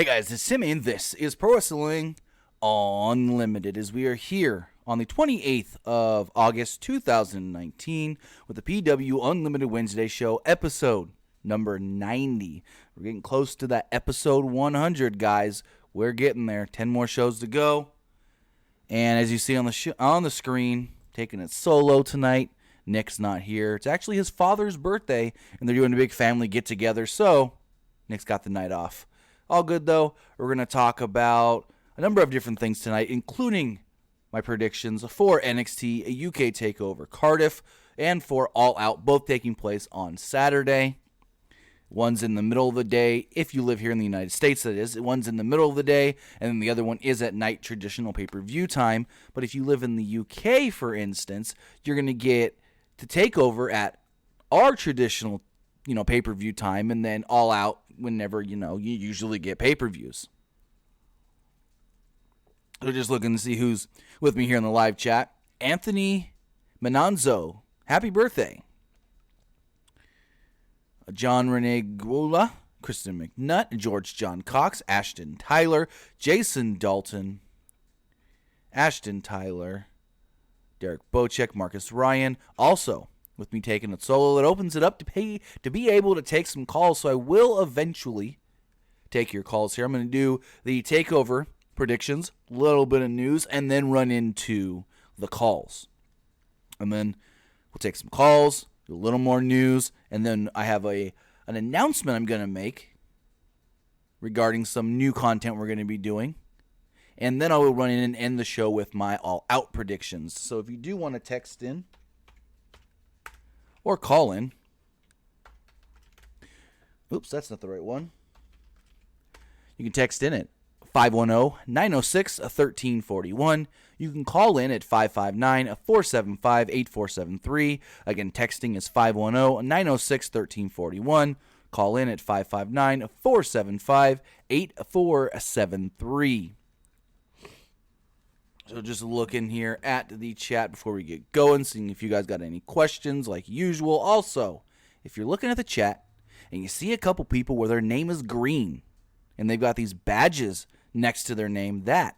Hey guys, it's Timmy, and this is Pro Wrestling Unlimited, as we are here on the 28th of August 2019 with the PW Unlimited Wednesday show, episode number 90. We're getting close to that episode 100, guys. We're getting there. 10 more shows to go. And as you see on the screen, taking it solo tonight, Nick's not here. It's actually his father's birthday, and they're doing a big family get-together, so Nick's got the night off. All good, though. We're going to talk about a number of different things tonight, including my predictions for NXT, a UK TakeOver Cardiff, and for All Out, both taking place on Saturday. One's in the middle of the day, if you live here in the United States, that is. One's in the middle of the day, and then the other one is at night, traditional pay-per-view time. But if you live in the UK, for instance, you're going to get the TakeOver at our traditional, pay-per-view time, and then All Out whenever, you usually get pay-per-views. So just looking to see who's with me here in the live chat. Anthony Menanzo, happy birthday. John Renee Gula, Kristen McNutt, George John Cox, Ashton Tyler, Jason Dalton, Ashton Tyler, Derek Bocek, Marcus Ryan. Also, with me taking it solo, it opens it up to be able to take some calls. So I will eventually take your calls here. I'm going to do the TakeOver predictions, a little bit of news, and then run into the calls. And then we'll take some calls, do a little more news, and then I have an announcement I'm going to make regarding some new content we're going to be doing. And then I will run in and end the show with my all-out predictions. So if you do want to text in or call in. Oops, that's not the right one. You can text in at 510-906-1341. You can call in at 559-475-8473. Again, texting is 510-906-1341. Call in at 559-475-8473. So just looking here at the chat before we get going, seeing if you guys got any questions like usual. Also, if you're looking at the chat and you see a couple people where their name is green and they've got these badges next to their name, that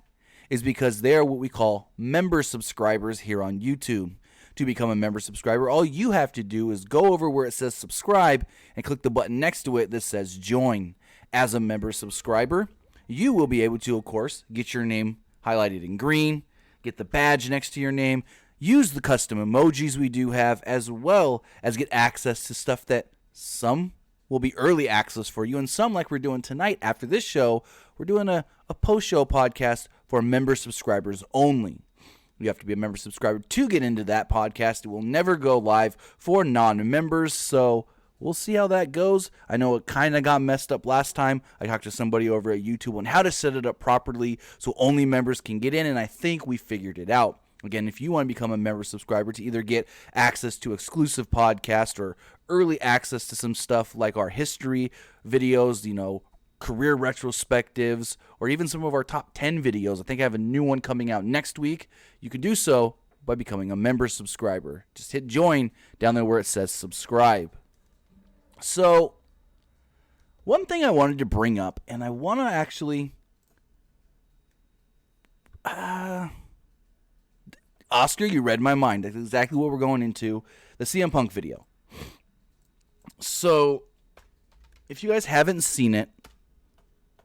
is because they're what we call member subscribers here on YouTube. To become a member subscriber, all you have to do is go over where it says subscribe and click the button next to it that says join. As a member subscriber, you will be able to, of course, get your name highlighted in green, get the badge next to your name, use the custom emojis we do have, as well as get access to stuff that some will be early access for you, and some, like we're doing tonight after this show, we're doing a post-show podcast for member subscribers only. You have to be a member subscriber to get into that podcast. It will never go live for non-members, so we'll see how that goes. I know it kind of got messed up last time. I talked to somebody over at YouTube on how to set it up properly so only members can get in, and I think we figured it out. Again, if you want to become a member subscriber to either get access to exclusive podcasts or early access to some stuff like our history videos, career retrospectives, or even some of our top 10 videos. I think I have a new one coming out next week. You can do so by becoming a member subscriber. Just hit join down there where it says subscribe. So, one thing I wanted to bring up, and I want to actually... Oscar, you read my mind. That's exactly what we're going into, the CM Punk video. So, if you guys haven't seen it,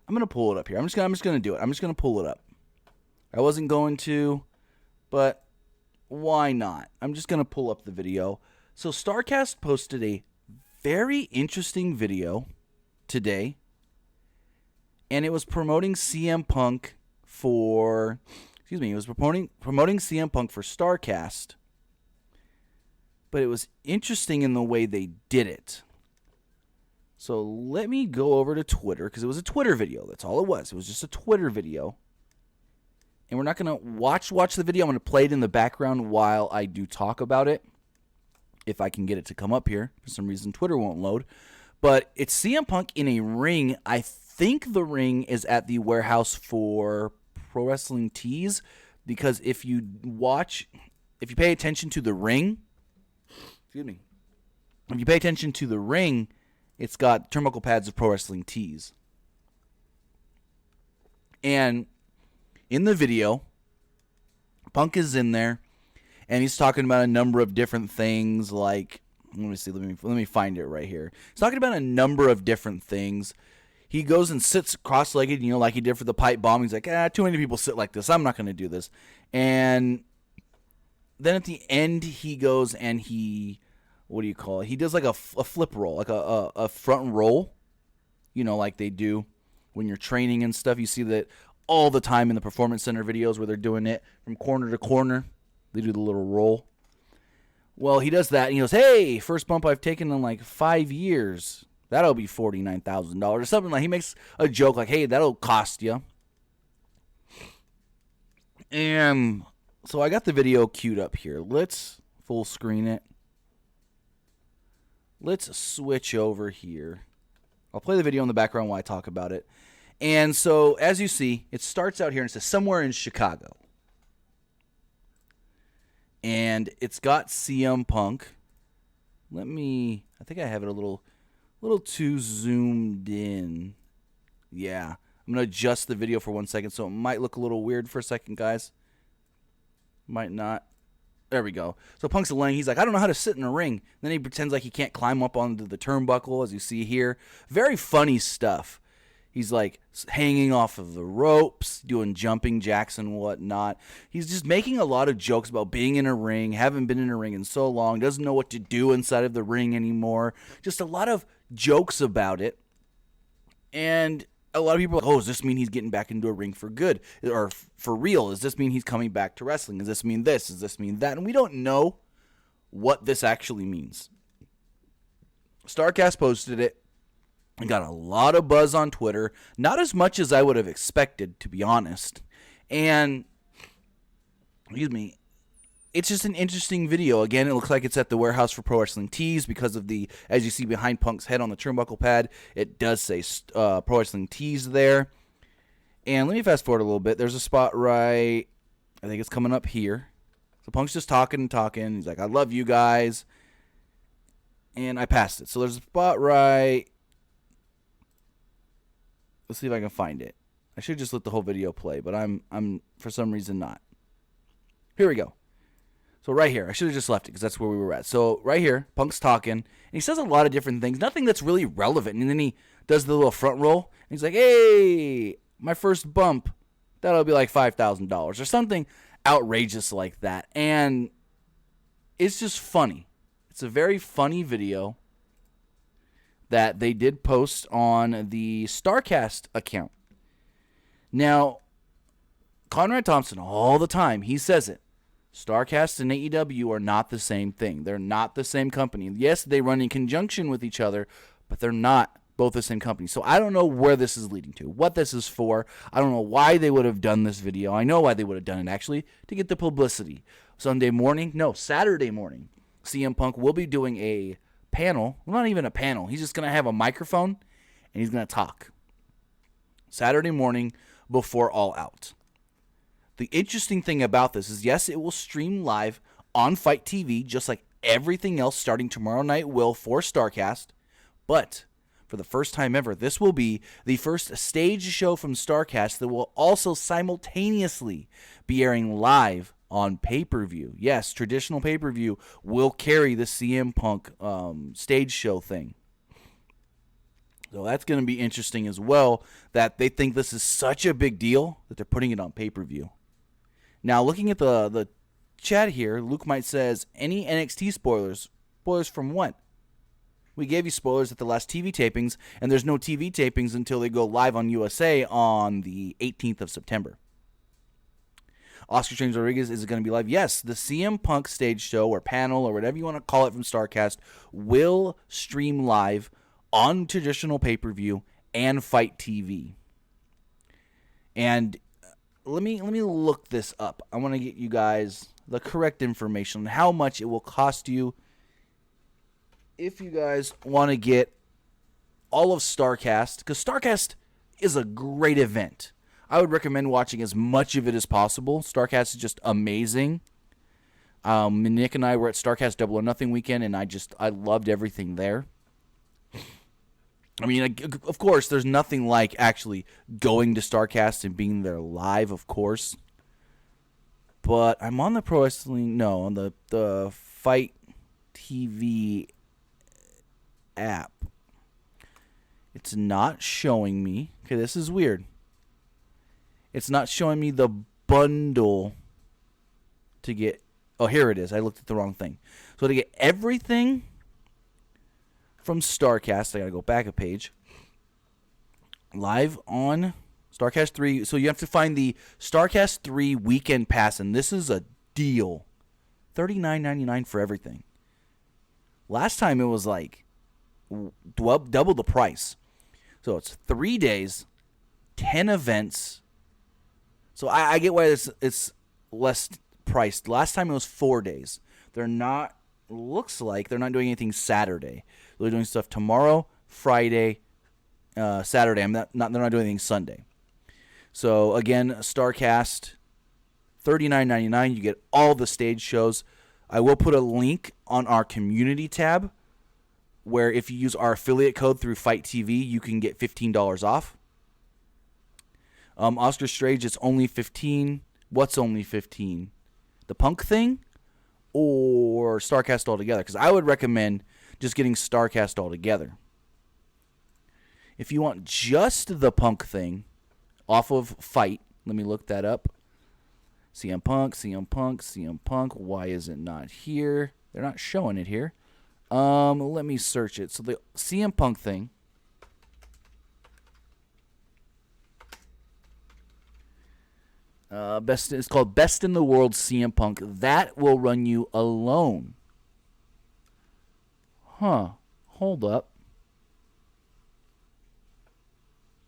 I'm going to pull it up here. I'm just going to do it. I'm just going to pull it up. I wasn't going to, but why not? I'm just going to pull up the video. So, StarCast posted a very interesting video today, and it was promoting CM Punk for... it was promoting CM Punk for StarCast, but it was interesting in the way they did it. So let me go over to Twitter, because it was a Twitter video. That's all it was. It was just a Twitter video. And we're not going to watch the video. I'm going to play it in the background while I do talk about it, if I can get it to come up here. For some reason, Twitter won't load. But it's CM Punk in a ring. I think the ring is at the warehouse for Pro Wrestling Tease, because if you pay attention to the ring, it's got turnbuckle pads of Pro Wrestling Tease. And in the video, Punk is in there, and he's talking about a number of different things. Like, let me see, let me find it right here. He's talking about a number of different things. He goes and sits cross-legged, like he did for the pipe bomb. He's like, too many people sit like this. I'm not going to do this. And then at the end, he goes and he, what do you call it? He does like a flip roll, like a front roll, like they do when you're training and stuff. You see that all the time in the Performance Center videos where they're doing it from corner to corner. They do the little roll. Well, he does that, and he goes, hey, first bump I've taken in like 5 years. That'll be $49,000 or something. Like, he makes a joke like, hey, that'll cost you. And so I got the video queued up here. Let's full screen it. Let's switch over here. I'll play the video in the background while I talk about it. And so, as you see, it starts out here and it says somewhere in Chicago. And it's got CM Punk. I think I have it a little too zoomed in. Yeah. I'm going to adjust the video for 1 second, so it might look a little weird for a second, guys. Might not. There we go. So Punk's laying. He's like, I don't know how to sit in a ring. Then he pretends like he can't climb up onto the turnbuckle, as you see here. Very funny stuff. He's like hanging off of the ropes, doing jumping jacks and whatnot. He's just making a lot of jokes about being in a ring, haven't been in a ring in so long, doesn't know what to do inside of the ring anymore. Just a lot of jokes about it. And a lot of people are like, does this mean he's getting back into a ring for good? Or for real? Does this mean he's coming back to wrestling? Does this mean this? Does this mean that? And we don't know what this actually means. Starcast posted it. And got a lot of buzz on Twitter. Not as much as I would have expected, to be honest. And, it's just an interesting video. Again, it looks like it's at the warehouse for Pro Wrestling Tease because of the, as you see behind Punk's head on the turnbuckle pad, it does say Pro Wrestling Tease there. And let me fast forward a little bit. There's a spot right, I think it's coming up here. So Punk's just talking. He's like, I love you guys. And I passed it. So there's a spot right. Let's see if I can find it. I should just let the whole video play, but I'm for some reason not. Here we go. So right here, I should have just left it because that's where we were at. So right here, Punk's talking, and he says a lot of different things, nothing that's really relevant. And then he does the little front roll, and he's like, hey, my first bump, that'll be like $5,000 or something outrageous like that. And it's just funny. It's a very funny video that they did post on the StarCast account. Now, Conrad Thompson, all the time, he says it. StarCast and AEW are not the same thing. They're not the same company. Yes, they run in conjunction with each other, but they're not both the same company. So I don't know where this is leading to, what this is for. I don't know why they would have done this video. I know why they would have done it, actually, to get the publicity. Saturday morning, CM Punk will be doing a panel. Well, not even a panel. He's just going to have a microphone, and he's going to talk. Saturday morning before All Out. The interesting thing about this is, yes, it will stream live on Fight TV, just like everything else starting tomorrow night will for StarCast. But for the first time ever, this will be the first stage show from StarCast that will also simultaneously be airing live on pay-per-view. Yes, traditional pay-per-view will carry the CM Punk stage show thing. So that's going to be interesting as well, that they think this is such a big deal that they're putting it on pay-per-view. Now, looking at the chat here, Luke Might says, any NXT spoilers? Spoilers from what? We gave you spoilers at the last TV tapings, and there's no TV tapings until they go live on USA on the 18th of September. Oscar James Rodriguez, is it going to be live? Yes, the CM Punk stage show or panel or whatever you want to call it from StarCast will stream live on traditional pay-per-view and Fight TV. And let me look this up. I want to get you guys the correct information on how much it will cost you if you guys want to get all of StarCast, because StarCast is a great event. I would recommend watching as much of it as possible. StarCast is just amazing. Nick and I were at StarCast Double or Nothing weekend, and I loved everything there. I mean, of course, there's nothing like actually going to StarCast and being there live, of course. But I'm on the Pro Wrestling, no, on the Fight TV app. It's not showing me. Okay, this is weird. It's not showing me the bundle to get. Oh, here it is. I looked at the wrong thing. So to get everything from StarCast, I got to go back a page. Live on StarCast 3. So you have to find the StarCast 3 weekend pass, and this is a deal. $39.99 for everything. Last time it was like double the price. So it's 3 days, 10 events. So I get why it's less priced. Last time it was 4 days. Looks like they're not doing anything Saturday. They're doing stuff tomorrow, Friday, Saturday. They're not doing anything Sunday. So again, StarCast, $39.99. You get all the stage shows. I will put a link on our community tab where if you use our affiliate code through Fight TV, you can get $15 off. Oscar Strage, it's only $15. What's only $15? The Punk thing or StarCast altogether? Because I would recommend just getting StarCast altogether. If you want just the Punk thing off of Fight, let me look that up. CM Punk. Why is it not here? They're not showing it here. Let me search it. So the CM Punk thing. It's called Best in the World CM Punk. That will run you alone. Huh. Hold up.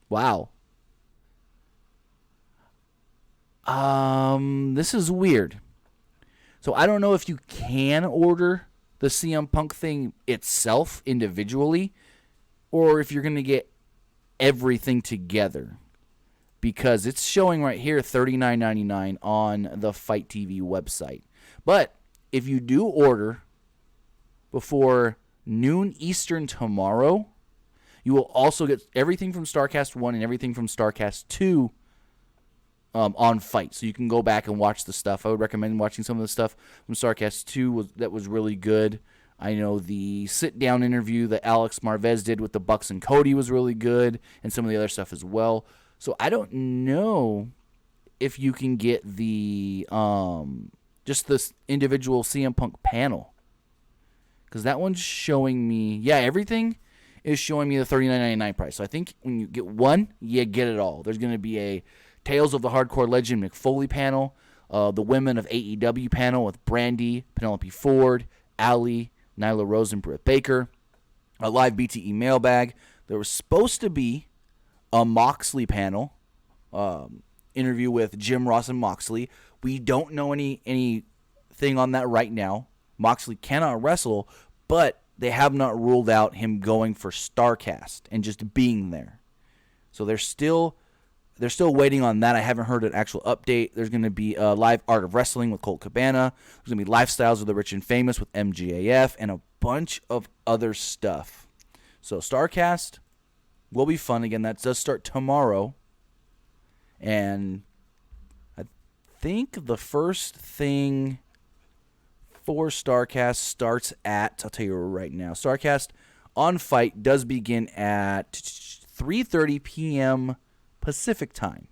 Wow. This is weird. So I don't know if you can order the CM Punk thing itself individually or if you're going to get everything together. Because it's showing right here $39.99 on the Fight TV website. But if you do order before noon Eastern tomorrow, you will also get everything from StarCast 1 and everything from StarCast 2 on Fight. So you can go back and watch the stuff. I would recommend watching some of the stuff from StarCast 2 that was really good. I know the sit-down interview that Alex Marvez did with the Bucks and Cody was really good, and some of the other stuff as well. So I don't know if you can get the just this individual CM Punk panel. Because that one's showing me, yeah, everything is showing me the $39.99 price. So I think when you get one, you get it all. There's going to be a Tales of the Hardcore Legend Mick Foley panel, the Women of AEW panel with Brandy, Penelope Ford, Allie, Nyla Rose, and Britt Baker, a live BTE mailbag. There was supposed to be a Moxley panel, interview with Jim Ross and Moxley. We don't know anything on that right now. Moxley cannot wrestle, but they have not ruled out him going for StarCast and just being there. So they're still waiting on that. I haven't heard an actual update. There's going to be a live Art of Wrestling with Colt Cabana. There's going to be Lifestyles of the Rich and Famous with MJAF and a bunch of other stuff. So StarCast will be fun again. That does start tomorrow. And I think the first thing for StarCast starts at, I'll tell you right now, StarCast on Fight does begin at 3:30 p.m. Pacific time,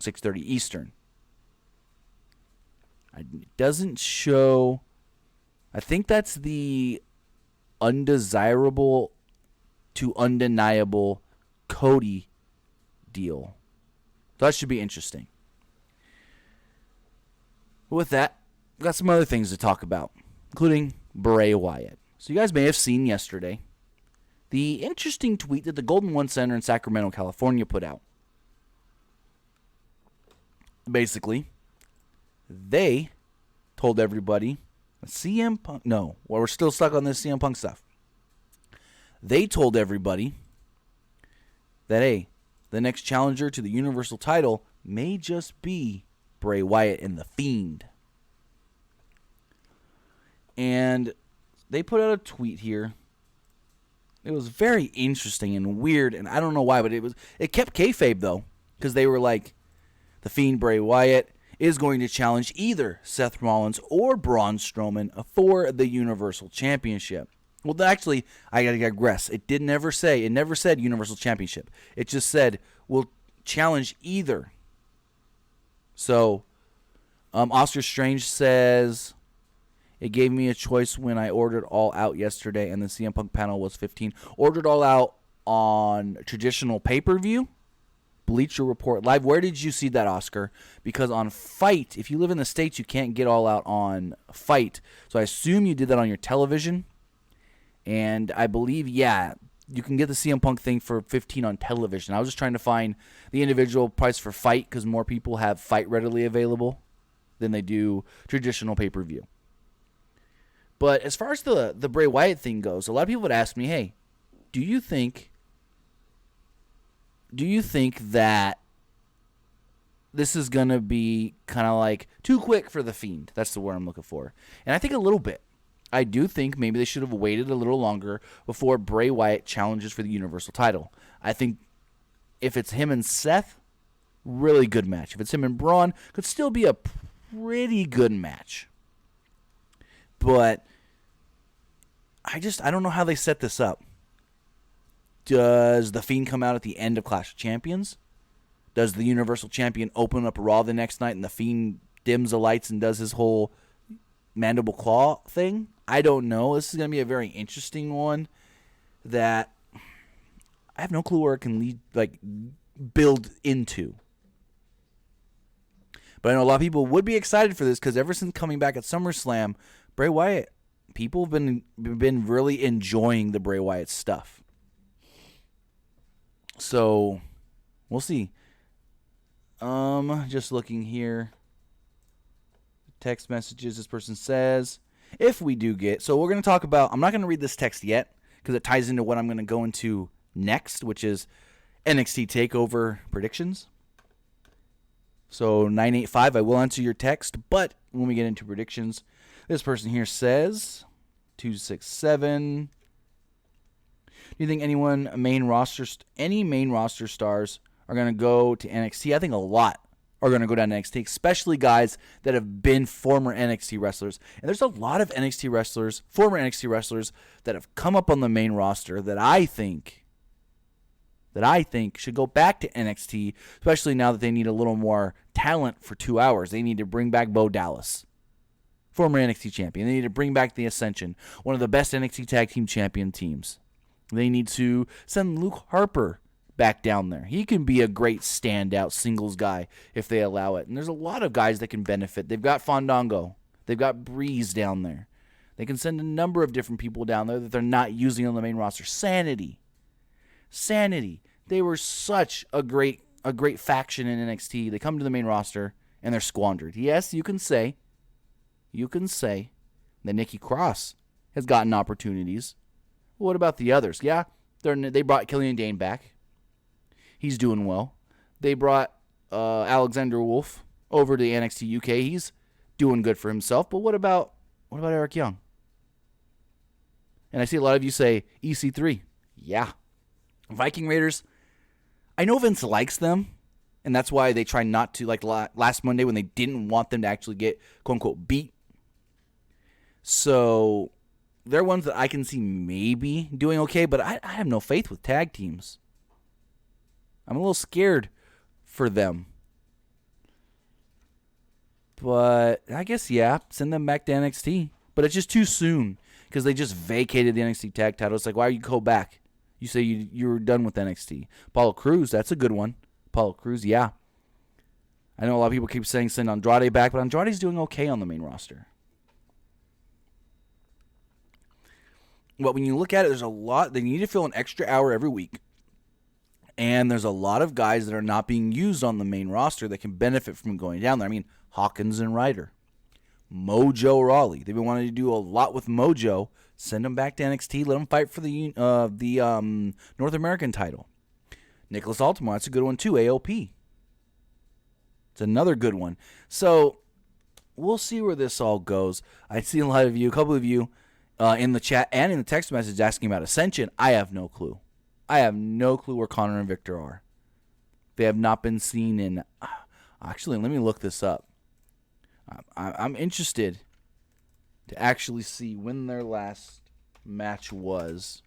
6:30 Eastern. It doesn't show, I think that's the undesirable to undeniable Cody deal. So that should be interesting. With that, we've got some other things to talk about, including Bray Wyatt. So you guys may have seen yesterday the interesting tweet that the Golden One Center in Sacramento, California put out. Basically, they told everybody, CM Punk, no, well, we're still stuck on this CM Punk stuff. They told everybody that, hey, the next challenger to the Universal title may just be Bray Wyatt and The Fiend. And they put out a tweet here. It was very interesting and weird, and I don't know why, but it kept kayfabe though, because they were like, the Fiend Bray Wyatt is going to challenge either Seth Rollins or Braun Strowman for the Universal Championship. Well, actually, I gotta digress. It never said Universal Championship. It just said we'll challenge either. So, Oscar Strange says, it gave me a choice when I ordered All Out yesterday, and the CM Punk panel was 15. Ordered All Out on traditional pay-per-view, Bleacher Report Live. Where did you see that, Oscar? Because on Fight, if you live in the States, you can't get All Out on Fight. So I assume you did that on your television. And I believe, yeah, you can get the CM Punk thing for 15 on television. I was just trying to find the individual price for Fight because more people have Fight readily available than they do traditional pay-per-view. But as far as the Bray Wyatt thing goes, a lot of people would ask me, hey, do you think that this is going to be kind of like too quick for the Fiend? That's the word I'm looking for. And I think a little bit. I do think maybe they should have waited a little longer before Bray Wyatt challenges for the Universal title. I think if it's him and Seth, really good match. If it's him and Braun, could still be a pretty good match. But I don't know how they set this up. Does the Fiend come out at the end of Clash of Champions? Does the Universal Champion open up Raw the next night and the Fiend dims the lights and does his whole mandible claw thing? I don't know. This is going to be a very interesting one that I have no clue where it can build into. But I know a lot of people would be excited for this because ever since coming back at SummerSlam, Bray Wyatt, people have been really enjoying the Bray Wyatt stuff. So, we'll see. Just looking here. Text messages, this person says, if we do get... So we're going to talk about... I'm not going to read this text yet because it ties into what I'm going to go into next, which is NXT TakeOver predictions. So 985, I will answer your text, but when we get into predictions, this person here says, 267... Do you think any main roster stars are going to go to NXT? I think a lot are going to go down to NXT, especially guys that have been former NXT wrestlers. And there's a lot of NXT wrestlers, former NXT wrestlers, that have come up on the main roster that I think should go back to NXT, especially now that they need a little more talent for 2 hours. They need to bring back Bo Dallas, former NXT champion. They need to bring back the Ascension, one of the best NXT tag team champion teams. They need to send Luke Harper back down there. He can be a great standout singles guy if they allow it. And there's a lot of guys that can benefit. They've got Fandango. They've got Breeze down there. They can send a number of different people down there that they're not using on the main roster. Sanity. They were such a great faction in NXT. They come to the main roster and they're squandered. Yes, you can say that Nikki Cross has gotten opportunities. What about the others? Yeah, they brought Killian Dane back. He's doing well. They brought Alexander Wolf over to NXT UK. He's doing good for himself. But what about Eric Young? And I see a lot of you say EC3. Yeah. Viking Raiders, I know Vince likes them, and that's why they try not to, like last Monday when they didn't want them to actually get, quote-unquote, beat. So they're ones that I can see maybe doing okay, but I have no faith with tag teams. I'm a little scared for them. But I guess, yeah, send them back to NXT. But it's just too soon because they just vacated the NXT tag title. It's like, why you go back? You say you were done with NXT. Apollo Crews, that's a good one. Apollo Crews, yeah. I know a lot of people keep saying send Andrade back, but Andrade's doing okay on the main roster. But when you look at it, there's a lot. They need to fill an extra hour every week. And there's a lot of guys that are not being used on the main roster that can benefit from going down there. I mean, Hawkins and Ryder. Mojo Rawley. They've been wanting to do a lot with Mojo. Send them back to NXT. Let them fight for the North American title. Nicholas Altamont. That's a good one too. AOP. It's another good one. So we'll see where this all goes. I see a lot of you, a couple of you, in the chat and in the text message asking about Ascension. I have no clue. I have no clue where Connor and Victor are. They have not been seen in... Actually, let me look this up. I'm interested to actually see when their last match was.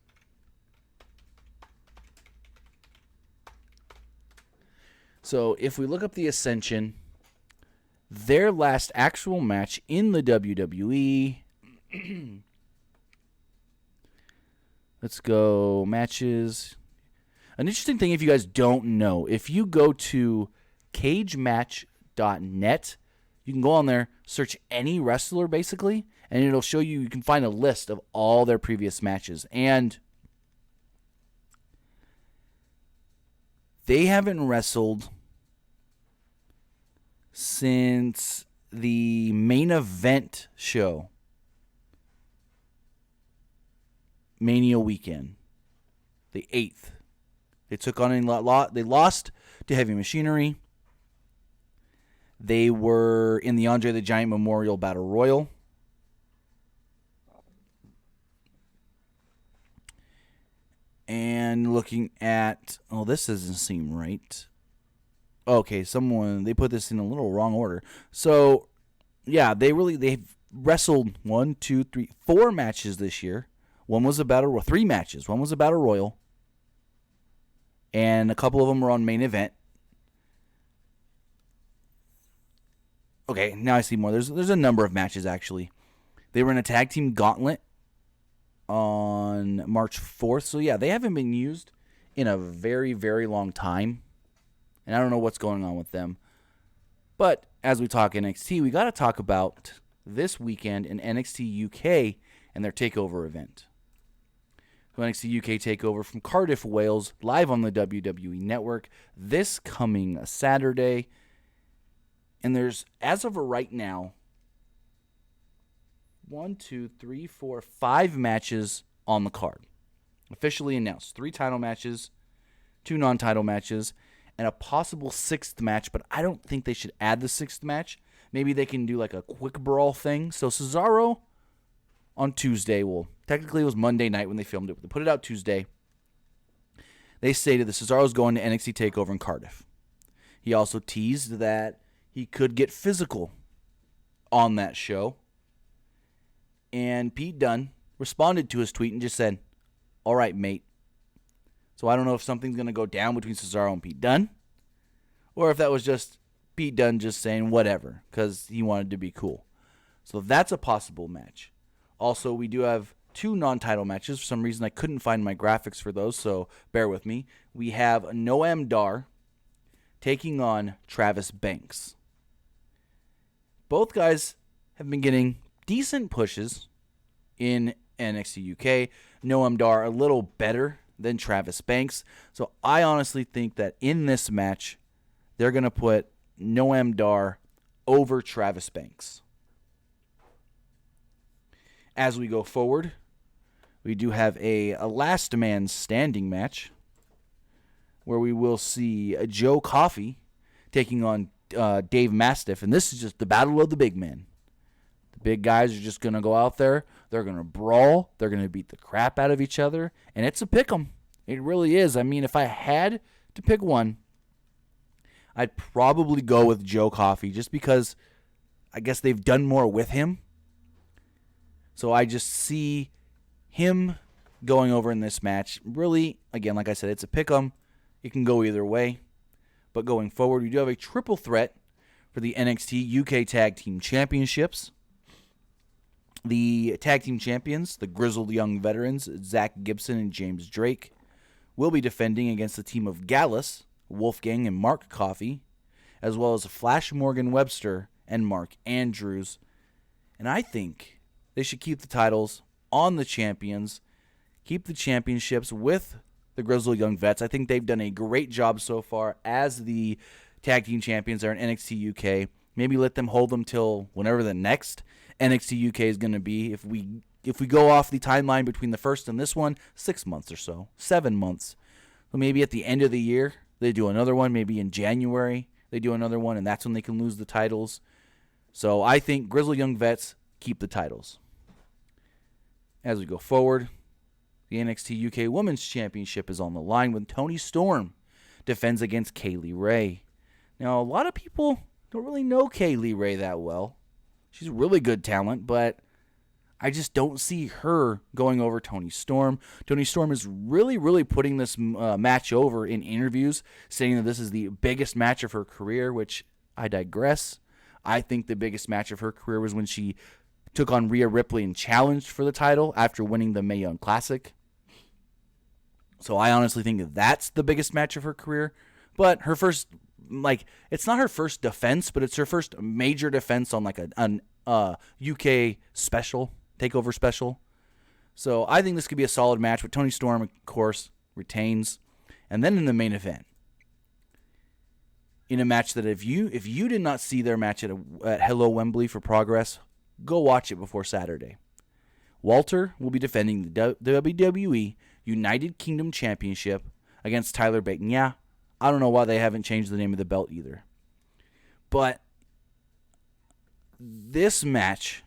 So if we look up the Ascension, their last actual match in the WWE... Let's go matches. An interesting thing, if you guys don't know, if you go to cagematch.net, you can go on there, search any wrestler basically, and it'll show you can find a list of all their previous matches. And they haven't wrestled since the main event show, Mania weekend, the 8th. They took on they lost to Heavy Machinery. They were in the Andre the Giant Memorial Battle Royal. And looking at, this doesn't seem right. Okay, they put this in a little wrong order. So, yeah, they've wrestled 4 matches this year. One was a battle, 3 matches. One was a Battle Royal. And a couple of them were on main event. Okay, now I see more. There's a number of matches, actually. They were in a tag team gauntlet on March 4th. So, yeah, they haven't been used in a very, very long time. And I don't know what's going on with them. But as we talk NXT, we got to talk about this weekend in NXT UK and their takeover event. So NXT UK takeover from Cardiff, Wales, live on the WWE Network this coming Saturday. And there's, as of right now, 5 matches on the card. Officially announced. 3 title matches, 2 non-title matches, and a possible 6th match, but I don't think they should add the 6th match. Maybe they can do like a quick brawl thing. So Cesaro on Tuesday, technically it was Monday night when they filmed it, but they put it out Tuesday. They stated that Cesaro's going to NXT TakeOver in Cardiff. He also teased that he could get physical on that show. And Pete Dunne responded to his tweet and just said, "All right, mate." So I don't know if something's going to go down between Cesaro and Pete Dunne, or if that was just Pete Dunne just saying whatever because he wanted to be cool. So that's a possible match. Also, we do have 2 non-title matches. For some reason, I couldn't find my graphics for those, so bear with me. We have Noam Dar taking on Travis Banks. Both guys have been getting decent pushes in NXT UK. Noam Dar a little better than Travis Banks. So I honestly think that in this match, they're going to put Noam Dar over Travis Banks. As we go forward, we do have a last man standing match where we will see Joe Coffey taking on Dave Mastiff. And this is just the battle of the big men. The big guys are just going to go out there. They're going to brawl. They're going to beat the crap out of each other. And it's a pick 'em. It really is. I mean, if I had to pick one, I'd probably go with Joe Coffey just because I guess they've done more with him. So I just see him going over in this match. Really, again, like I said, it's a pick 'em. It can go either way. But going forward, we do have a triple threat for the NXT UK Tag Team Championships. The Tag Team Champions, the Grizzled Young Veterans, Zach Gibson and James Drake, will be defending against the team of Gallus, Wolfgang and Mark Coffey, as well as Flash Morgan Webster and Mark Andrews. And I think they should keep the titles on the champions, keep the championships with the Grizzled Young Vets. I think they've done a great job so far as the tag team champions are in NXT UK. Maybe let them hold them till whenever the next NXT UK is going to be. If we go off the timeline between the first and this one, 6 months or so, 7 months. So maybe at the end of the year, they do another one. Maybe in January, they do another one, and that's when they can lose the titles. So I think Grizzled Young Vets keep the titles. As we go forward, the NXT UK Women's Championship is on the line when Toni Storm defends against Kaylee Ray. Now, a lot of people don't really know Kaylee Ray that well. She's a really good talent, but I just don't see her going over Toni Storm. Toni Storm is really putting this match over in interviews, saying that this is the biggest match of her career, which I digress. I think the biggest match of her career was when she took on Rhea Ripley and challenged for the title after winning the Mae Young Classic. So I honestly think that's the biggest match of her career. But her first, it's not her first defense, but it's her first major defense on an UK special, takeover special. So I think this could be a solid match, but Toni Storm, of course, retains. And then in the main event, in a match that if you did not see their match at Hello Wembley for Progress, go watch it before Saturday. Walter will be defending the WWE United Kingdom Championship against Tyler Bate. And yeah, I don't know why they haven't changed the name of the belt either. But this match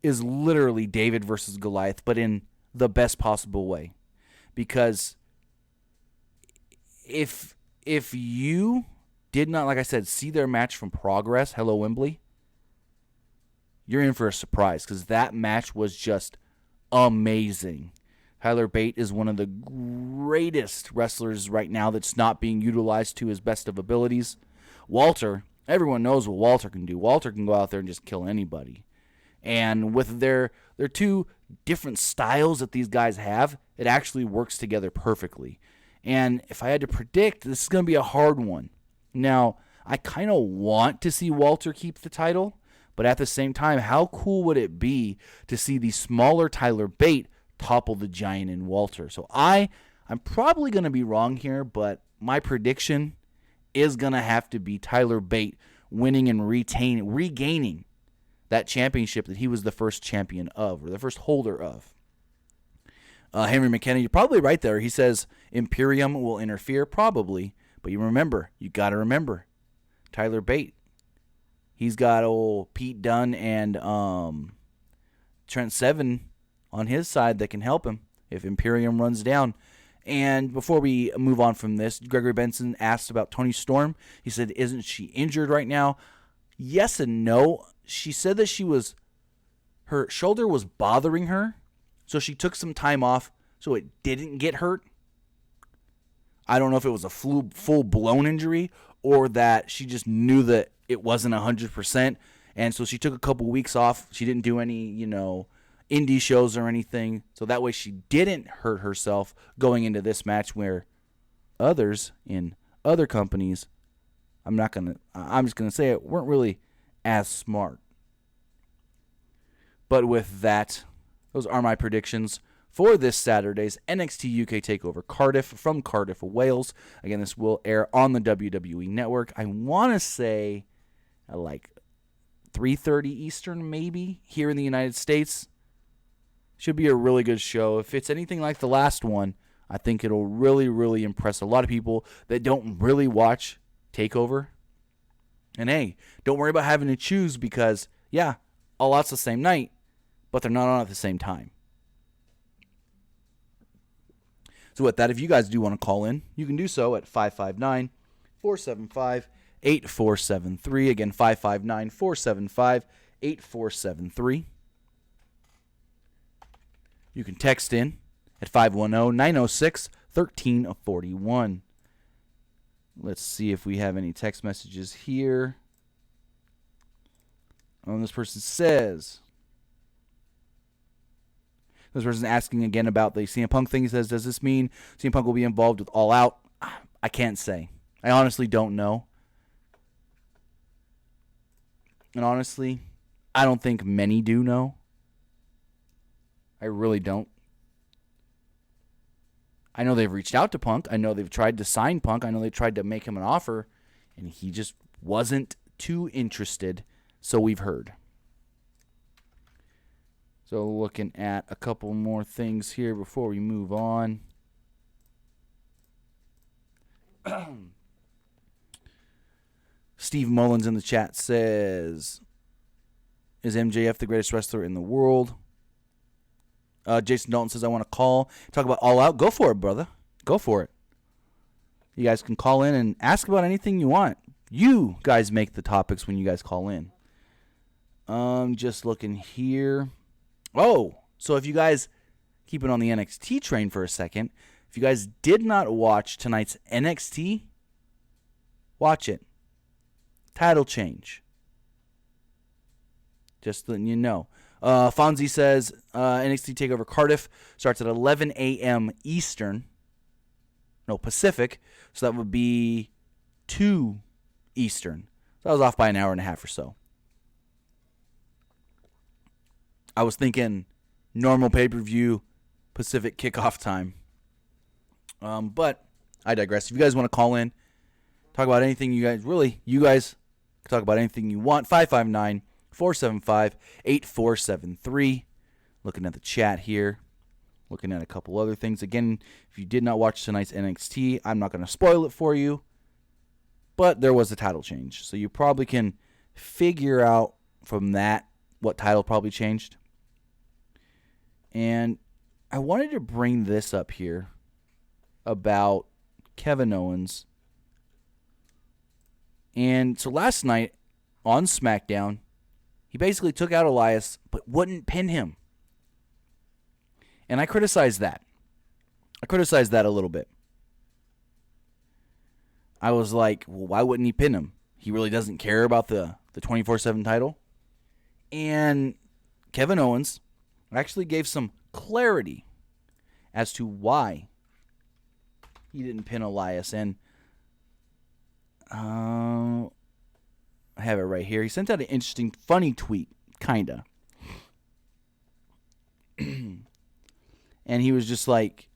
is literally David versus Goliath, but in the best possible way. Because if you did not, like I said, see their match from Progress, Hello Wembley, you're in for a surprise because that match was just amazing. Tyler Bate is one of the greatest wrestlers right now that's not being utilized to his best of abilities. Walter, everyone knows what Walter can do. Walter can go out there and just kill anybody. And with their two different styles that these guys have, it actually works together perfectly. And if I had to predict, this is going to be a hard one. Now, I kind of want to see Walter keep the title, but at the same time, how cool would it be to see the smaller Tyler Bate topple the giant in Walter? So I'm probably going to be wrong here, but my prediction is going to have to be Tyler Bate winning and regaining that championship that he was the first champion of, or the first holder of. Henry McKenna, you're probably right there. He says Imperium will interfere, probably. But you got to remember, Tyler Bate. He's got old Pete Dunne and Trent Seven on his side that can help him if Imperium runs down. And before we move on from this, Gregory Benson asked about Toni Storm. He said, isn't she injured right now? Yes and no. She said that her shoulder was bothering her, so she took some time off so it didn't get hurt. I don't know if it was a full-blown injury or that she just knew that it wasn't 100%, and so she took a couple weeks off. She didn't do any, indie shows or anything, so that way she didn't hurt herself going into this match where others in other companies, I'm just going to say it, weren't really as smart. But with that, those are my predictions for this Saturday's NXT UK TakeOver Cardiff from Cardiff, Wales. Again, this will air on the WWE Network. I want to say at 3:30 Eastern, maybe, here in the United States. Should be a really good show. If it's anything like the last one, I think it'll really impress a lot of people that don't really watch TakeOver. And hey, don't worry about having to choose because, yeah, a lot's the same night, but they're not on at the same time. So with that, if you guys do want to call in, you can do so at 559-475-8473. Again, 559-475-8473. You can text in at 510-906-1341. Let's see if we have any text messages here. This person says... This person asking again about the CM Punk thing. He says, does this mean CM Punk will be involved with All Out? I can't say. I honestly don't know. And honestly, I don't think many do know. I really don't. I know they've reached out to Punk. I know they've tried to sign Punk. I know they tried to make him an offer, and he just wasn't too interested, so we've heard. So looking at a couple more things here before we move on. Steve Mullins in the chat says, is MJF the greatest wrestler in the world? Jason Dalton says, I want to talk about All Out. Go for it, brother. Go for it. You guys can call in and ask about anything you want. You guys make the topics when you guys call in. Just looking here. Oh, so if you guys keep it on the NXT train for a second, if you guys did not watch tonight's NXT, watch it. Title change. Just letting you know. Fonzie says NXT TakeOver Cardiff starts at 11 a.m. Eastern. No, Pacific. So that would be 2 Eastern. So I was off by an hour and a half or so. I was thinking normal pay-per-view Pacific kickoff time. But I digress. If you guys want to call in, talk about anything you guys can talk about anything you want. 559-475-8473. Looking at the chat here. Looking at a couple other things. Again, if you did not watch tonight's NXT, I'm not going to spoil it for you. But there was a title change. So you probably can figure out from that what title probably changed. And I wanted to bring this up here about Kevin Owens. And so last night on SmackDown, he basically took out Elias but wouldn't pin him. And I criticized that. A little bit. I was like, well, why wouldn't he pin him? He really doesn't care about the 24/7 title. And Kevin Owens actually gave some clarity as to why he didn't pin Elias. And I have it right here. He sent out an interesting, funny tweet, kinda. And he was just like,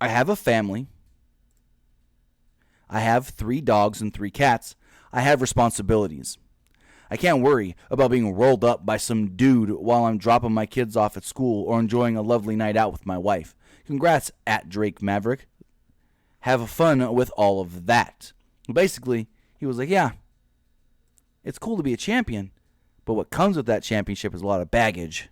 I have a family. I have 3 dogs and 3 cats. I have responsibilities. I can't worry about being rolled up by some dude while I'm dropping my kids off at school or enjoying a lovely night out with my wife. Congrats, at Drake Maverick. Have fun with all of that. Basically, he was like, yeah, it's cool to be a champion, but what comes with that championship is a lot of baggage.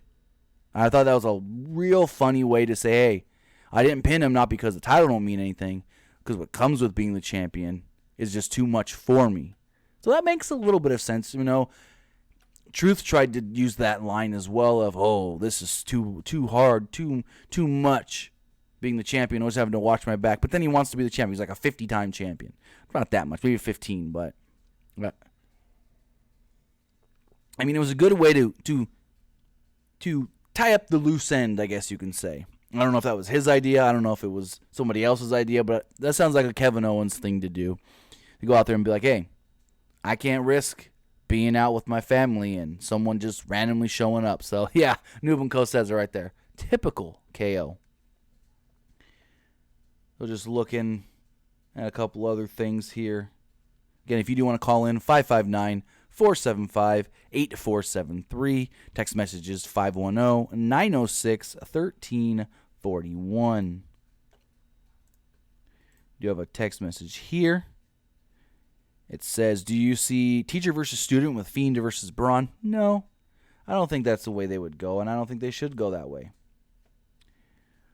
I thought that was a real funny way to say, hey, I didn't pin him not because the title don't mean anything, because what comes with being the champion is just too much for me. So that makes a little bit of sense. You know, Truth tried to use that line as well of, oh, this is too hard, too much being the champion, always having to watch my back. But then he wants to be the champion. He's like a 50-time champion. Not that much, maybe 15, but I mean, it was a good way to tie up the loose end, I guess you can say. I don't know if that was his idea. I don't know if it was somebody else's idea, but that sounds like a Kevin Owens thing to do. To go out there and be like, hey, I can't risk being out with my family and someone just randomly showing up. So, yeah, Noob & Co. says it right there. Typical KO. So just looking at a couple other things here. Again, if you do want to call in, 559-475-8473. Text messages 510-906-1341. Do have a text message here. It says, do you see teacher versus student with Fiend versus Braun? No. I don't think that's the way they would go, and I don't think they should go that way.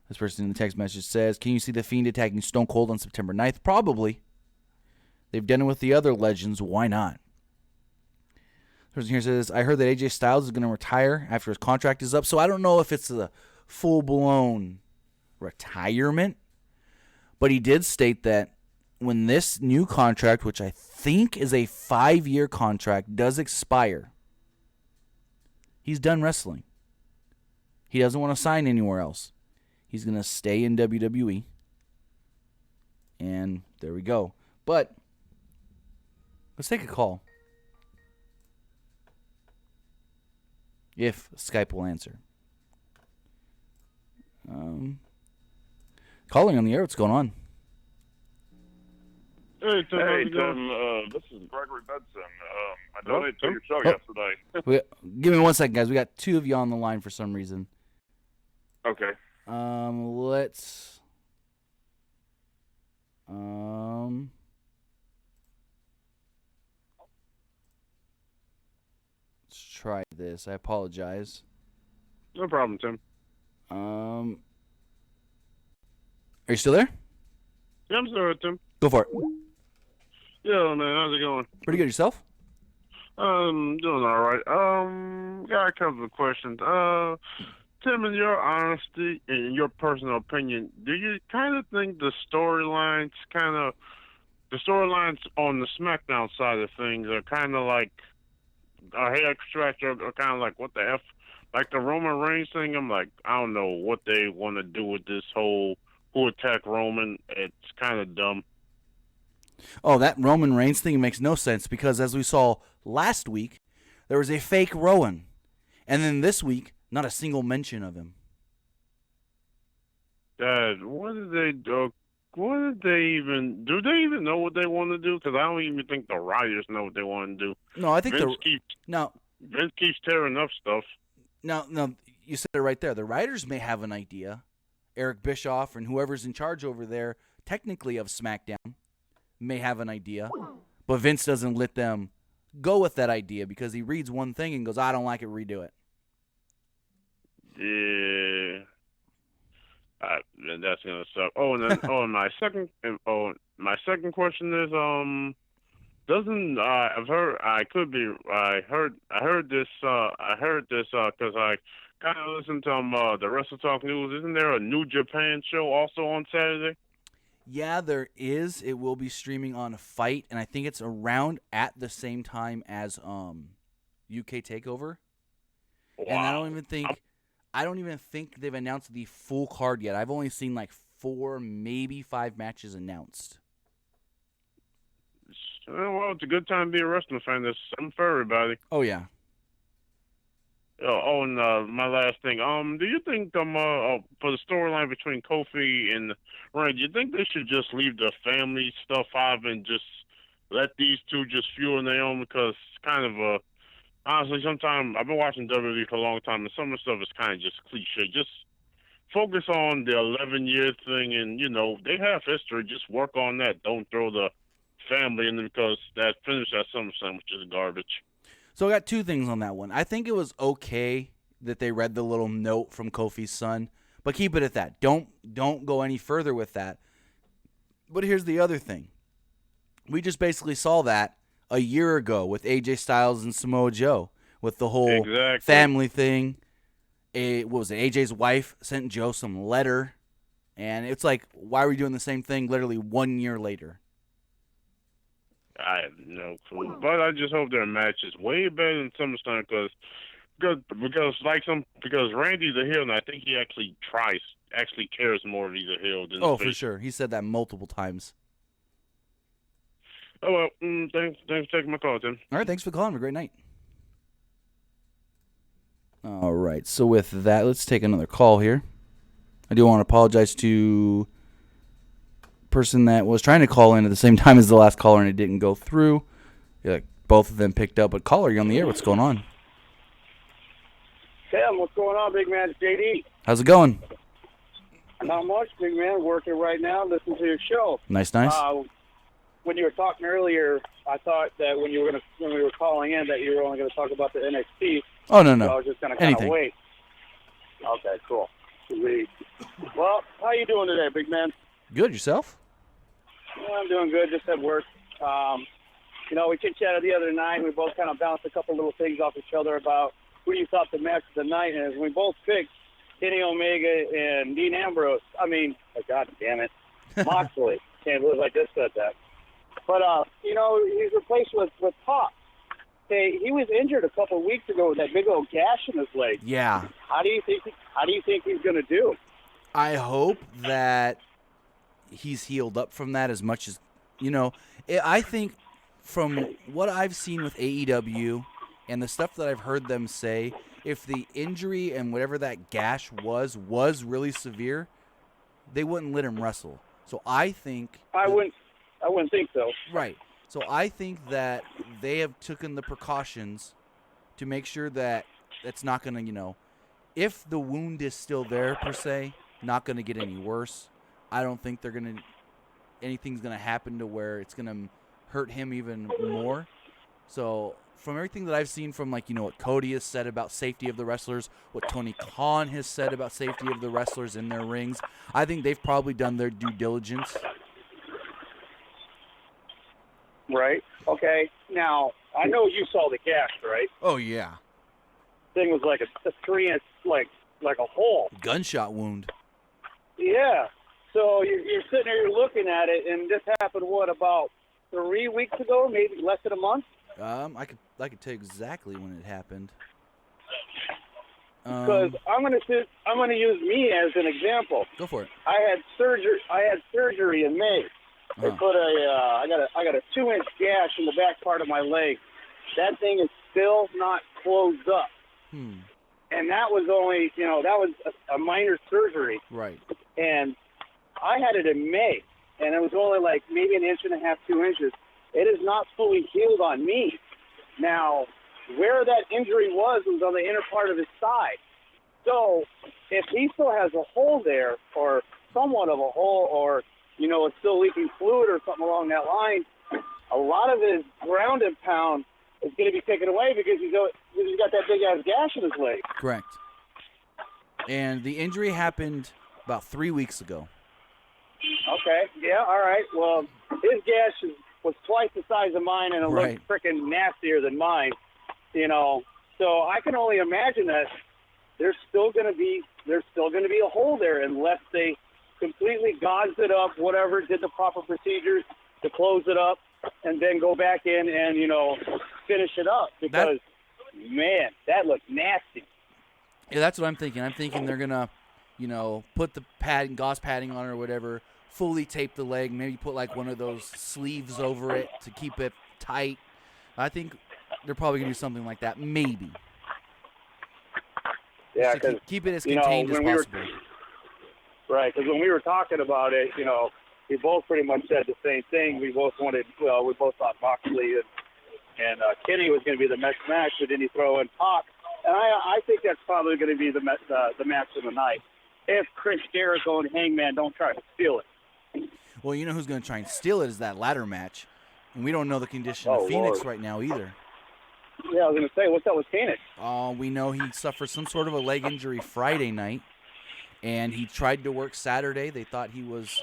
This person in the text message says, can you see the Fiend attacking Stone Cold on September 9th? Probably. They've done it with the other legends. Why not? This person here says, I heard that AJ Styles is going to retire after his contract is up, so I don't know if it's a full-blown retirement, but he did state that when this new contract, which I think is a 5-year contract, does expire, he's done wrestling. He doesn't want to sign anywhere else. He's going to stay in WWE. And there we go. But let's take a call. If Skype will answer. Calling on the air, what's going on? Hey, Tim. This is Gregory Benson. I donated to your show yesterday. Give me 1 second, guys. We got 2 of you on the line for some reason. Okay. Let's try this. I apologize. No problem, Tim. Are you still there? Yeah, I'm sorry, Tim. Go for it. Yeah, man, how's it going? Pretty good. Yourself? Doing all right. Got a couple of questions. Tim, in your honesty and in your personal opinion, do you kind of think the storylines on the SmackDown side of things are kind of like a head scratcher, or kind of like what the f, like the Roman Reigns thing? I'm like, I don't know what they want to do with this whole who attack Roman. It's kind of dumb. Oh, that Roman Reigns thing makes no sense because as we saw last week, there was a fake Rowan. And then this week, not a single mention of him. Dad, what did they do? What did they even do? They even know what they want to do? Because I don't even think the writers know what they want to do. No, I think Vince keeps tearing up stuff. No, you said it right there. The writers may have an idea. Eric Bischoff and whoever's in charge over there, technically of SmackDown, may have an idea, but Vince doesn't let them go with that idea because he reads one thing and goes, I don't like it, redo it. Yeah. That's gonna suck. Oh, and then my second question is doesn't I heard this because I kind of listened to the Wrestle Talk News. Isn't there a New Japan show also on Saturday? Yeah, there is. It will be streaming on Fight, and I think it's around at the same time as UK Takeover. Wow. And I don't even think they've announced the full card yet. I've only seen like 4, maybe 5 matches announced. Well, it's a good time to be a wrestling fan. There's something for everybody. Oh yeah. And my last thing. Do you think for the storyline between Kofi and Ray, do you think they should just leave the family stuff out and just let these two just fuel on their own? Because it's kind of honestly, sometimes I've been watching WWE for a long time, and some of the stuff is kind of just cliche. Just focus on the 11-year thing, and they have history. Just work on that. Don't throw the family in there because that finish at SummerSlam was just garbage. So I got 2 things on that one. I think it was okay that they read the little note from Kofi's son, but keep it at that. Don't go any further with that. But here's the other thing. We just basically saw that a year ago with AJ Styles and Samoa Joe with the whole family thing. What was it? AJ's wife sent Joe some letter, and it's like, why are we doing the same thing literally 1 year later? I have no clue, but I just hope their match is way better than SummerSlam because Randy's a heel, and I think he actually cares more if he's a heel than for sure. He said that multiple times. Oh well, thanks for taking my call, Tim. All right, thanks for calling. Have a great night. All right, so with that, let's take another call here. I do want to apologize to person that was trying to call in at the same time as the last caller and it didn't go through. Both of them picked up, but caller, you're on the air. What's going on? Tim, what's going on, big man? It's JD. How's it going? Not much, big man. Working right now. Listening to your show. Nice. When you were talking earlier, I thought that when we were calling in that you were only going to talk about the NXT. Oh no. So I was just going to kind of wait. Okay, cool. Sweet. Well, how you doing today, big man? Good. Yourself? Yeah, I'm doing good. Just at work. We chit-chatted the other night, and we both kind of bounced a couple little things off each other about who you thought the match of the night is. We both picked Kenny Omega and Dean Ambrose. God damn it. Moxley. Can't believe I just said that. But, he's replaced with Pac. Hey, he was injured a couple of weeks ago with that big old gash in his leg. Yeah. How do you think he's going to do? I hope that he's healed up from that as much as, I think from what I've seen with AEW and the stuff that I've heard them say, if the injury and whatever that gash was really severe, they wouldn't let him wrestle. So I think I wouldn't think so. Right. So I think that they have taken the precautions to make sure that it's not going to, if the wound is still there per se, not going to get any worse. I don't think anything's going to happen to where it's going to hurt him even more. So from everything that I've seen from, like, what Cody has said about safety of the wrestlers, what Tony Khan has said about safety of the wrestlers in their rings, I think they've probably done their due diligence. Right. Okay. Now, I know you saw the gash, right? Oh, yeah. Thing was like a 3-inch, like a hole. Gunshot wound. Yeah. So you're sitting there, you're looking at it, and this happened, about 3 weeks ago, maybe less than a month? I could tell you exactly when it happened. Because I'm gonna use me as an example. Go for it. I had surgery in May. They put I got a 2-inch gash in the back part of my leg. That thing is still not closed up. And that was only, that was a minor surgery. Right. And I had it in May, and it was only like maybe 1.5 inches, 2 inches. It is not fully healed on me. Now, where that injury was on the inner part of his thigh. So if he still has a hole there, or somewhat of a hole, or, it's still leaking fluid or something along that line, a lot of his ground and pound is going to be taken away because he's got that big-ass gash in his leg. Correct. And the injury happened about 3 weeks ago. Okay, yeah, all right. Well, his gash was twice the size of mine, and it Right. looked freaking nastier than mine, So I can only imagine that there's still going to be a hole there unless they completely gauzed it up, whatever, did the proper procedures to close it up, and then go back in and, finish it up. Because, man, that looked nasty. Yeah, that's what I'm thinking. I'm thinking they're going to, put the gauze padding on it or whatever, fully tape the leg, maybe put like one of those sleeves over it to keep it tight. I think they're probably going to do something like that, maybe. Yeah, because keep it as contained as possible. Right, because when we were talking about it, we both pretty much said the same thing. We both thought Moxley and Kenny was going to be the next match, but then you throw in Pac. And I think that's probably going to be the match of the night, if Chris Jericho and Hangman don't try to steal it. Well, you know who's going to try and steal it is that ladder match. And we don't know the condition of Phoenix right now either. Yeah, I was going to say, what's up with Phoenix? We know he suffered some sort of a leg injury Friday night, and he tried to work Saturday. They thought he was,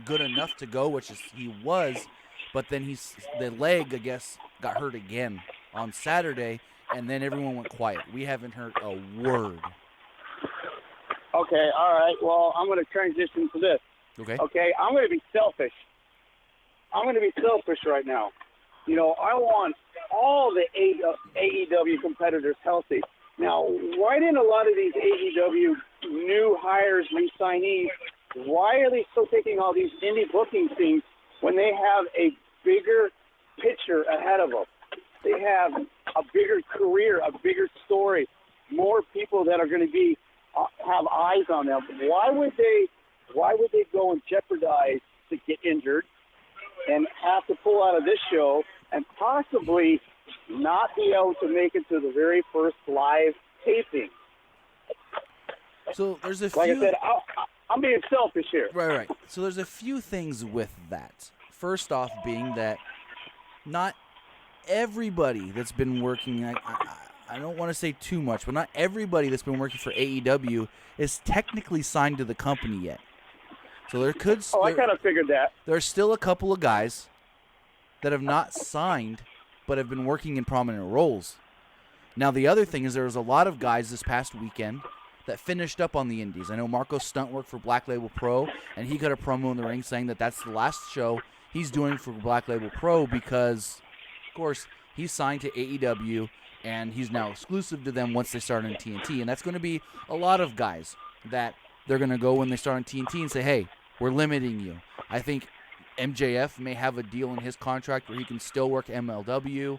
good enough to go, which is he was, but then the leg, I guess, got hurt again on Saturday, and then everyone went quiet. We haven't heard a word. Okay, all right. Well, I'm going to transition to this. Okay, I'm going to be selfish. Right now. I want all the AEW competitors healthy. Now, why didn't a lot of these AEW new hires, new signees, why are they still taking all these indie booking things when they have a bigger picture ahead of them? They have a bigger career, a bigger story, more people that are going to be have eyes on them. Why would they go and jeopardize to get injured and have to pull out of this show and possibly not be able to make it to the very first live taping? So there's a few... Like I said, I'm being selfish here. Right. So there's a few things with that. First off being that not everybody that's been working... I don't want to say too much, but not everybody that's been working for AEW is technically signed to the company yet. So there could... I kind of figured that. There's still a couple of guys that have not signed but have been working in prominent roles. Now, the other thing is there was a lot of guys this past weekend that finished up on the indies. I know Marco Stunt worked for Black Label Pro, and he got a promo in the ring saying that that's the last show he's doing for Black Label Pro because, of course, he's signed to AEW, and he's now exclusive to them once they start on TNT. And that's going to be a lot of guys that they're going to go when they start on TNT and say, hey, we're limiting you. I think MJF may have a deal in his contract where he can still work MLW.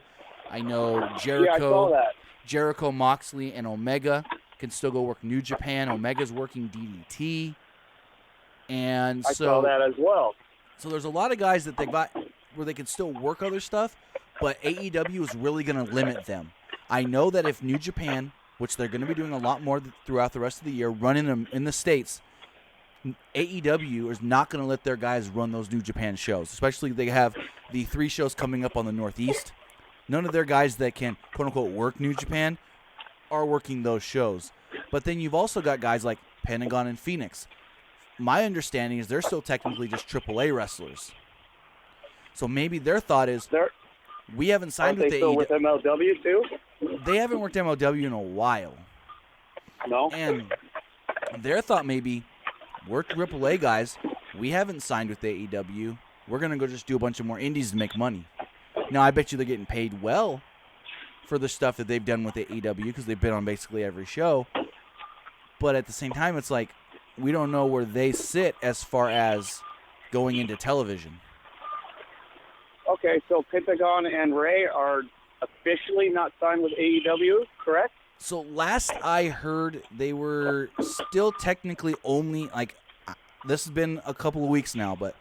I know Jericho, Yeah, I saw that. Jericho, Moxley, and Omega can still go work New Japan. Omega's working DDT. And I saw that as well. So there's a lot of guys that they got where they can still work other stuff, but AEW is really going to limit them. I know that if New Japan, which they're going to be doing a lot more throughout the rest of the year, running them in the States, AEW is not going to let their guys run those New Japan shows, especially they have the 3 shows coming up on the Northeast. None of their guys that can, quote-unquote, work New Japan are working those shows. But then you've also got guys like Pentagon and Phoenix. My understanding is they're still technically just AAA wrestlers. So maybe their thought is, we haven't signed with they still AEW. with MLW too? They haven't worked MLW in a while. No. And their thought maybe, we're AAA guys. We haven't signed with AEW. We're going to go just do a bunch of more indies to make money. Now, I bet you they're getting paid well for the stuff that they've done with AEW because they've been on basically every show. But at the same time, it's like we don't know where they sit as far as going into television. Okay, so Pentagon and Ray are officially not signed with AEW, correct? So last I heard, they were still technically only, like, this has been a couple of weeks now, but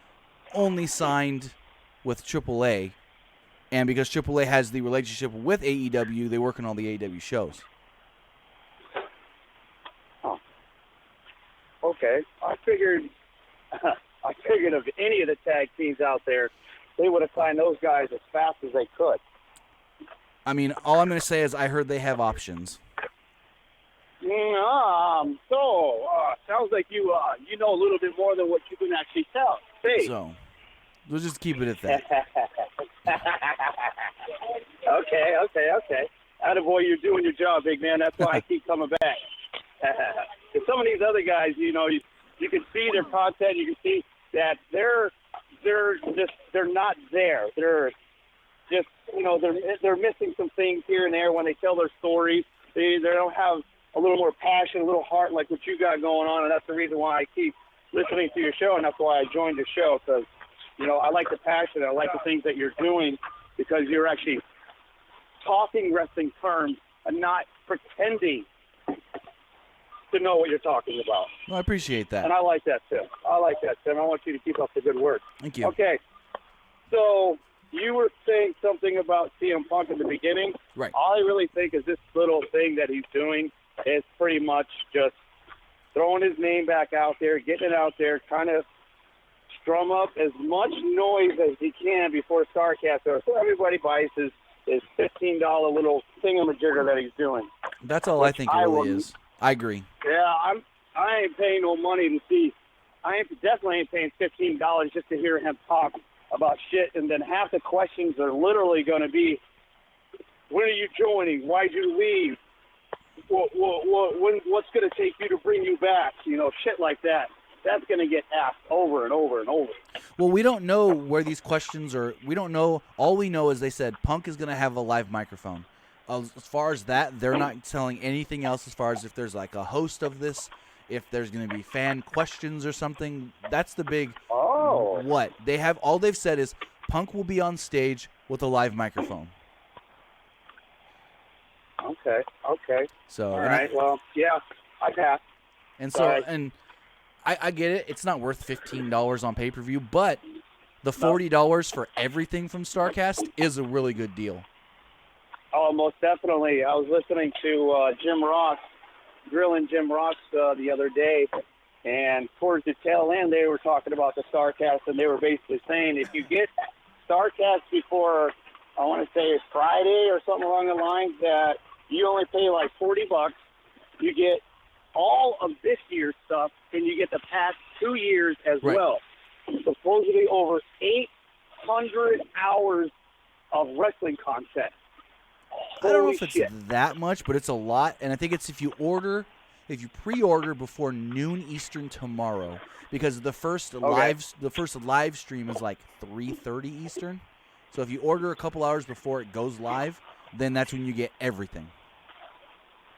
only signed with AAA. And because AAA has the relationship with AEW, they work on all the AEW shows. Oh. Okay. I figured of any of the tag teams out there, they would have signed those guys as fast as they could. I mean, all I'm going to say is I heard they have options. Sounds like you know a little bit more than what you can actually tell. Hey. So, we'll just keep it at that. Okay. Attaboy, you're doing your job, big man. That's why I keep coming back. Because some of these other guys, you can see their content. You can see that they're not there. They're just, they're missing some things here and there when they tell their stories. They don't have a little more passion, a little heart like what you got going on, and that's the reason why I keep listening to your show, and that's why I joined the show, because, I like the passion. I like the things that you're doing because you're actually talking wrestling terms and not pretending to know what you're talking about. Well, I appreciate that. And I like that, Tim. I want you to keep up the good work. Thank you. Okay. So you were saying something about CM Punk in the beginning. Right. All I really think is this little thing that he's doing is pretty much just throwing his name back out there, getting it out there, kind of strum up as much noise as he can before Starcast, so everybody buys his $15 little thingamajigger that he's doing. That's all I think it really is. I agree. Yeah, I ain't paying no money to see. Definitely ain't paying $15 just to hear him talk about shit, and then half the questions are literally going to be, when are you joining? Why'd you leave? What's going to take you to bring you back? Shit like that. That's going to get asked over and over and over. Well, we don't know where these questions are. We don't know. All we know is they said Punk is going to have a live microphone. As far as that, they're not telling anything else as far as if there's like a host of this, if there's going to be fan questions or something. That's the big what. All they've said is Punk will be on stage with a live microphone. Okay. So, all right. I pass. And so, and I get it. It's not worth $15 on pay-per-view, but the $40 for everything from StarCast is a really good deal. Oh, most definitely. I was listening to Jim Ross, grilling Jim Ross the other day, and towards the tail end, they were talking about the StarCast, and they were basically saying if you get StarCast before, I want to say Friday or something along the lines, that you only pay like $40. You get all of this year's stuff, and you get the past 2 years as well. Supposedly over 800 hours of wrestling content. I don't know if it's that much, but it's a lot. And I think it's if you pre-order before noon Eastern tomorrow, because the first live stream is like 3:30 Eastern. So if you order a couple hours before it goes live, then that's when you get everything.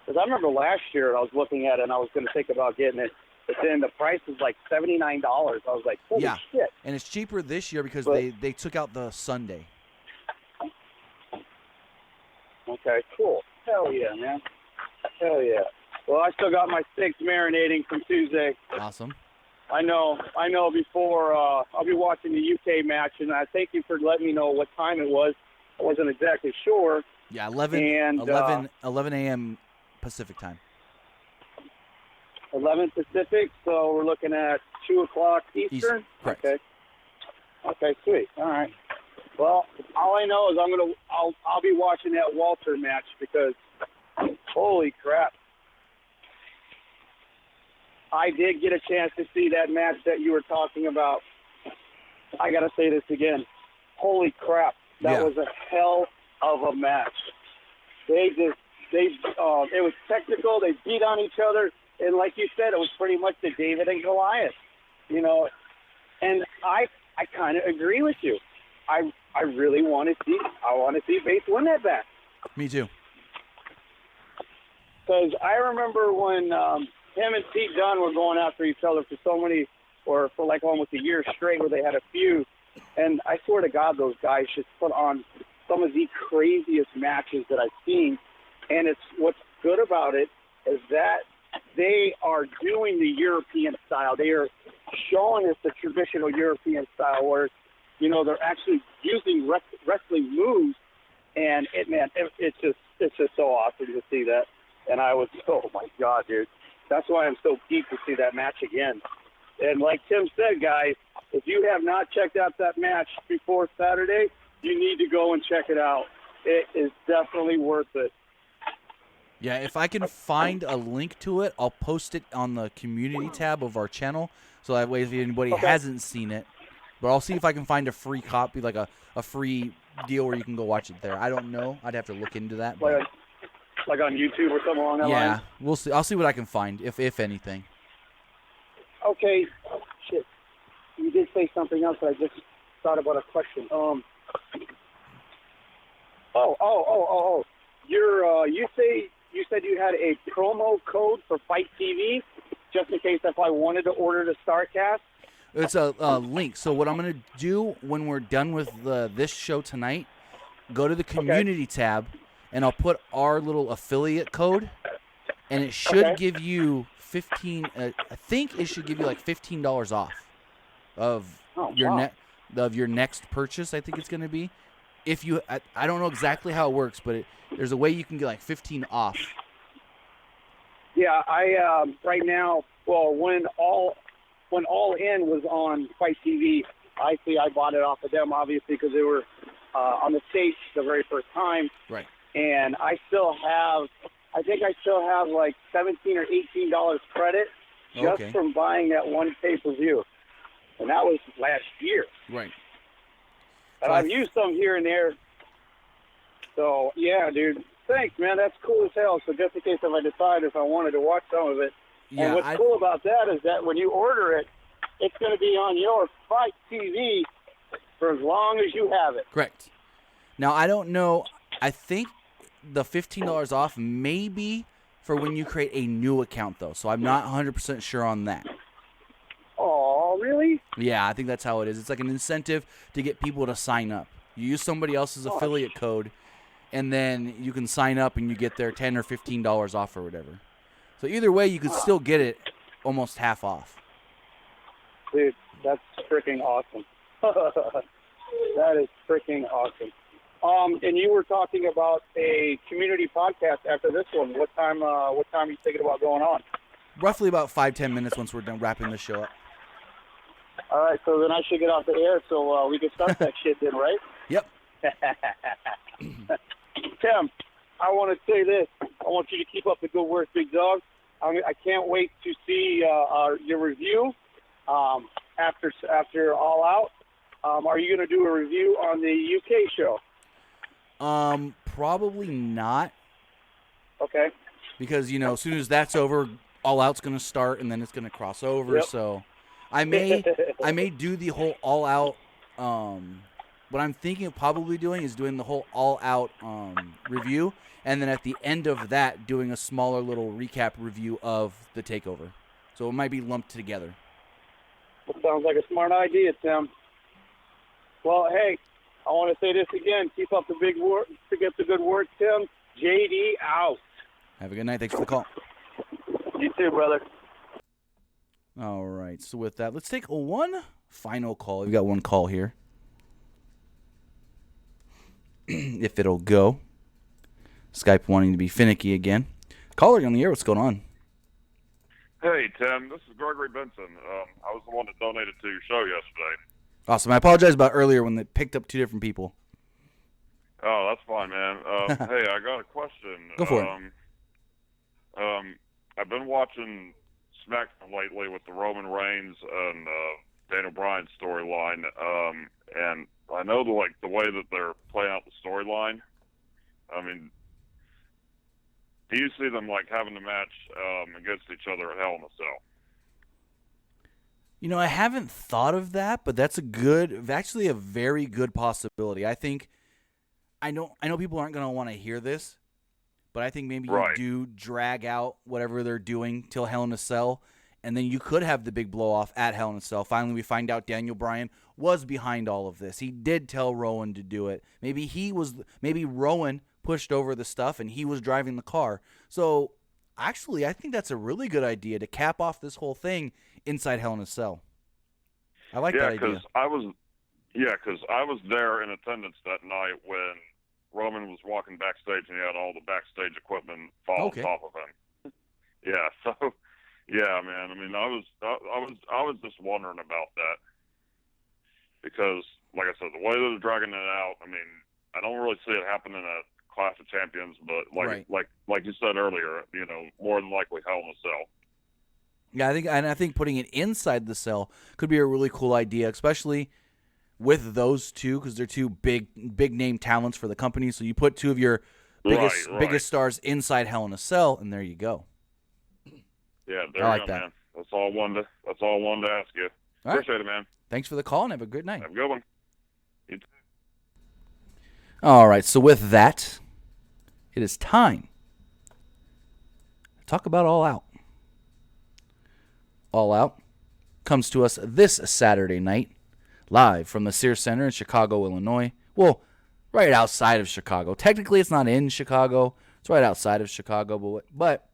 Because I remember last year I was looking at it and I was going to think about getting it, but then the price was like $79. I was like, holy shit. And it's cheaper this year because they took out the Sunday. Okay, cool. Hell yeah, man. Hell yeah. Well, I still got my steaks marinating from Tuesday. Awesome. I know. Before I'll be watching the UK match, and I thank you for letting me know what time it was. I wasn't exactly sure. Yeah, 11 a.m. Pacific time. 11 Pacific, so we're looking at 2 o'clock Eastern? Correct. Okay, sweet. All right. Well, all I know is I'll be watching that Walter match because holy crap. I did get a chance to see that match that you were talking about. I got to say this again. Holy crap. That was a hell of a match. It was technical. They beat on each other. And like you said, it was pretty much the David and Goliath, you know. And I kind of agree with you. I really want to see Bates win that back. Me too. Because I remember when him and Pete Dunne were going after each other for like almost a year straight where they had a feud. And I swear to God, those guys just put on some of the craziest matches that I've seen. And what's good about it is that they are doing the European style. They are showing us the traditional European style where, you know, they're actually using wrestling moves. And it's just so awesome to see that. And oh my God, dude. That's why I'm so geeked to see that match again. And like Tim said, guys, if you have not checked out that match before Saturday, you need to go and check it out. It is definitely worth it. Yeah, if I can find a link to it, I'll post it on the community tab of our channel. So that way if anybody hasn't seen it. But I'll see if I can find a free copy, like a free deal where you can go watch it there. I don't know. I'd have to look into that. But like on YouTube or something along that line? Yeah, we'll see. I'll see what I can find, if anything. Okay. Shit. You did say something else, but I just thought about a question. You said you had a promo code for Fight TV, just in case if I wanted to order the StarCast? It's a link. So what I'm going to do when we're done with this show tonight, go to the community tab, and I'll put our little affiliate code, and it should give you I think it should give you like $15 off of your next purchase. I think it's going to be. If you, I don't know exactly how it works, but there's a way you can get like 15 off. Yeah, I right now. Well, when All In was on Fight TV, I bought it off of them, obviously, because they were on the States the very first time. Right. And I think I still have like $17 or $18 credit just from buying that one pay-per-view. And that was last year. Right. And I've used some here and there. So, yeah, dude. Thanks, man. That's cool as hell. So just in case if I decide if I wanted to watch some of it. Yeah, and what's cool about that is that when you order it, it's going to be on your Fight TV for as long as you have it. Correct. Now, I don't know. I think the $15 off may be for when you create a new account, though. So I'm not 100% sure on that. Oh, really? Yeah, I think that's how it is. It's like an incentive to get people to sign up. You use somebody else's affiliate code, and then you can sign up and you get their $10 or $15 off or whatever. So either way, you could still get it almost half off. Dude, that's freaking awesome. That is freaking awesome. And you were talking about a community podcast after this one. What time are you thinking about going on? Roughly about 5-10 minutes once we're done wrapping the show up. All right, so then I should get off the air so we can start that shit then, right? Yep. Tim, I want to say this. I want you to keep up the good work, big dog. I can't wait to see your review after All Out. Are you going to do a review on the UK show? Probably not. Okay. Because, as soon as that's over, All Out's going to start, and then it's going to cross over. Yep. So I may do the whole All Out. What I'm thinking of probably doing is doing the whole All Out review, and then at the end of that, doing a smaller little recap review of the takeover. So it might be lumped together. That sounds like a smart idea, Tim. Well, hey, I want to say this again. Keep up the big work. Keep up the good work, Tim. JD out. Have a good night. Thanks for the call. You too, brother. All right. So with that, let's take one final call. We've got one call here. If it'll go. Skype wanting to be finicky again. Caller on the air. What's going on? Hey, Tim. This is Gregory Benson. I was the one that donated to your show yesterday. Awesome. I apologize about earlier when they picked up two different people. Oh, that's fine, man. Hey, I got a question. Go for it. I've been watching SmackDown lately with the Roman Reigns and Daniel Bryan storyline, and I know the way that they're playing out the storyline. I mean, do you see them having a match against each other at Hell in a Cell? You know, I haven't thought of that, but that's actually a very good possibility. I know people aren't going to want to hear this, but I think maybe you do drag out whatever they're doing till Hell in a Cell, and then you could have the big blow-off at Hell in a Cell. Finally, we find out Daniel Bryan was behind all of this. He did tell Rowan to do it. Maybe Rowan pushed over the stuff, and he was driving the car. So, actually, I think that's a really good idea to cap off this whole thing inside Hell in a Cell. I like that idea. Because I was there in attendance that night when Roman was walking backstage and he had all the backstage equipment fall on top of him. Yeah, so yeah, man. I mean, I was just wondering about that because, like I said, the way that they're dragging it out, I mean, I don't really see it happening at Clash of Champions, but like you said earlier, you know, more than likely Hell in a Cell. Yeah, I think putting it inside the cell could be a really cool idea, especially with those two, because they're two big name talents for the company. So you put two of your biggest stars inside Hell in a Cell, and there you go. Yeah, there you go, that. Man. That's all I wanted to ask you. All Appreciate right. it, man. Thanks for the call, and have a good night. Have a good one. You too. All right, so with that, it is time to talk about All Out. All Out comes to us this Saturday night, live from the Sears Center in Chicago, Illinois. Well, right outside of Chicago. Technically, it's not in Chicago. It's right outside of Chicago, but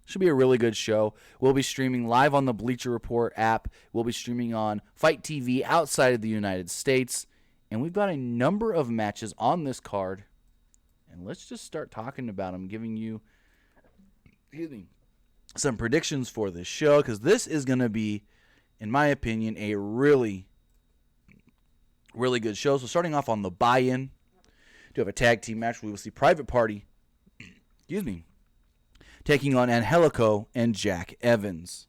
should be a really good show. We'll be streaming live on the Bleacher Report app. We'll be streaming on Fight TV outside of the United States. And we've got a number of matches on this card. And let's just start talking about them, giving you some predictions for this show, because this is going to be, in my opinion, a really, really good show. So starting off on the buy-in, we do have a tag team match. We will see Private Party, taking on Angelico and Jack Evans.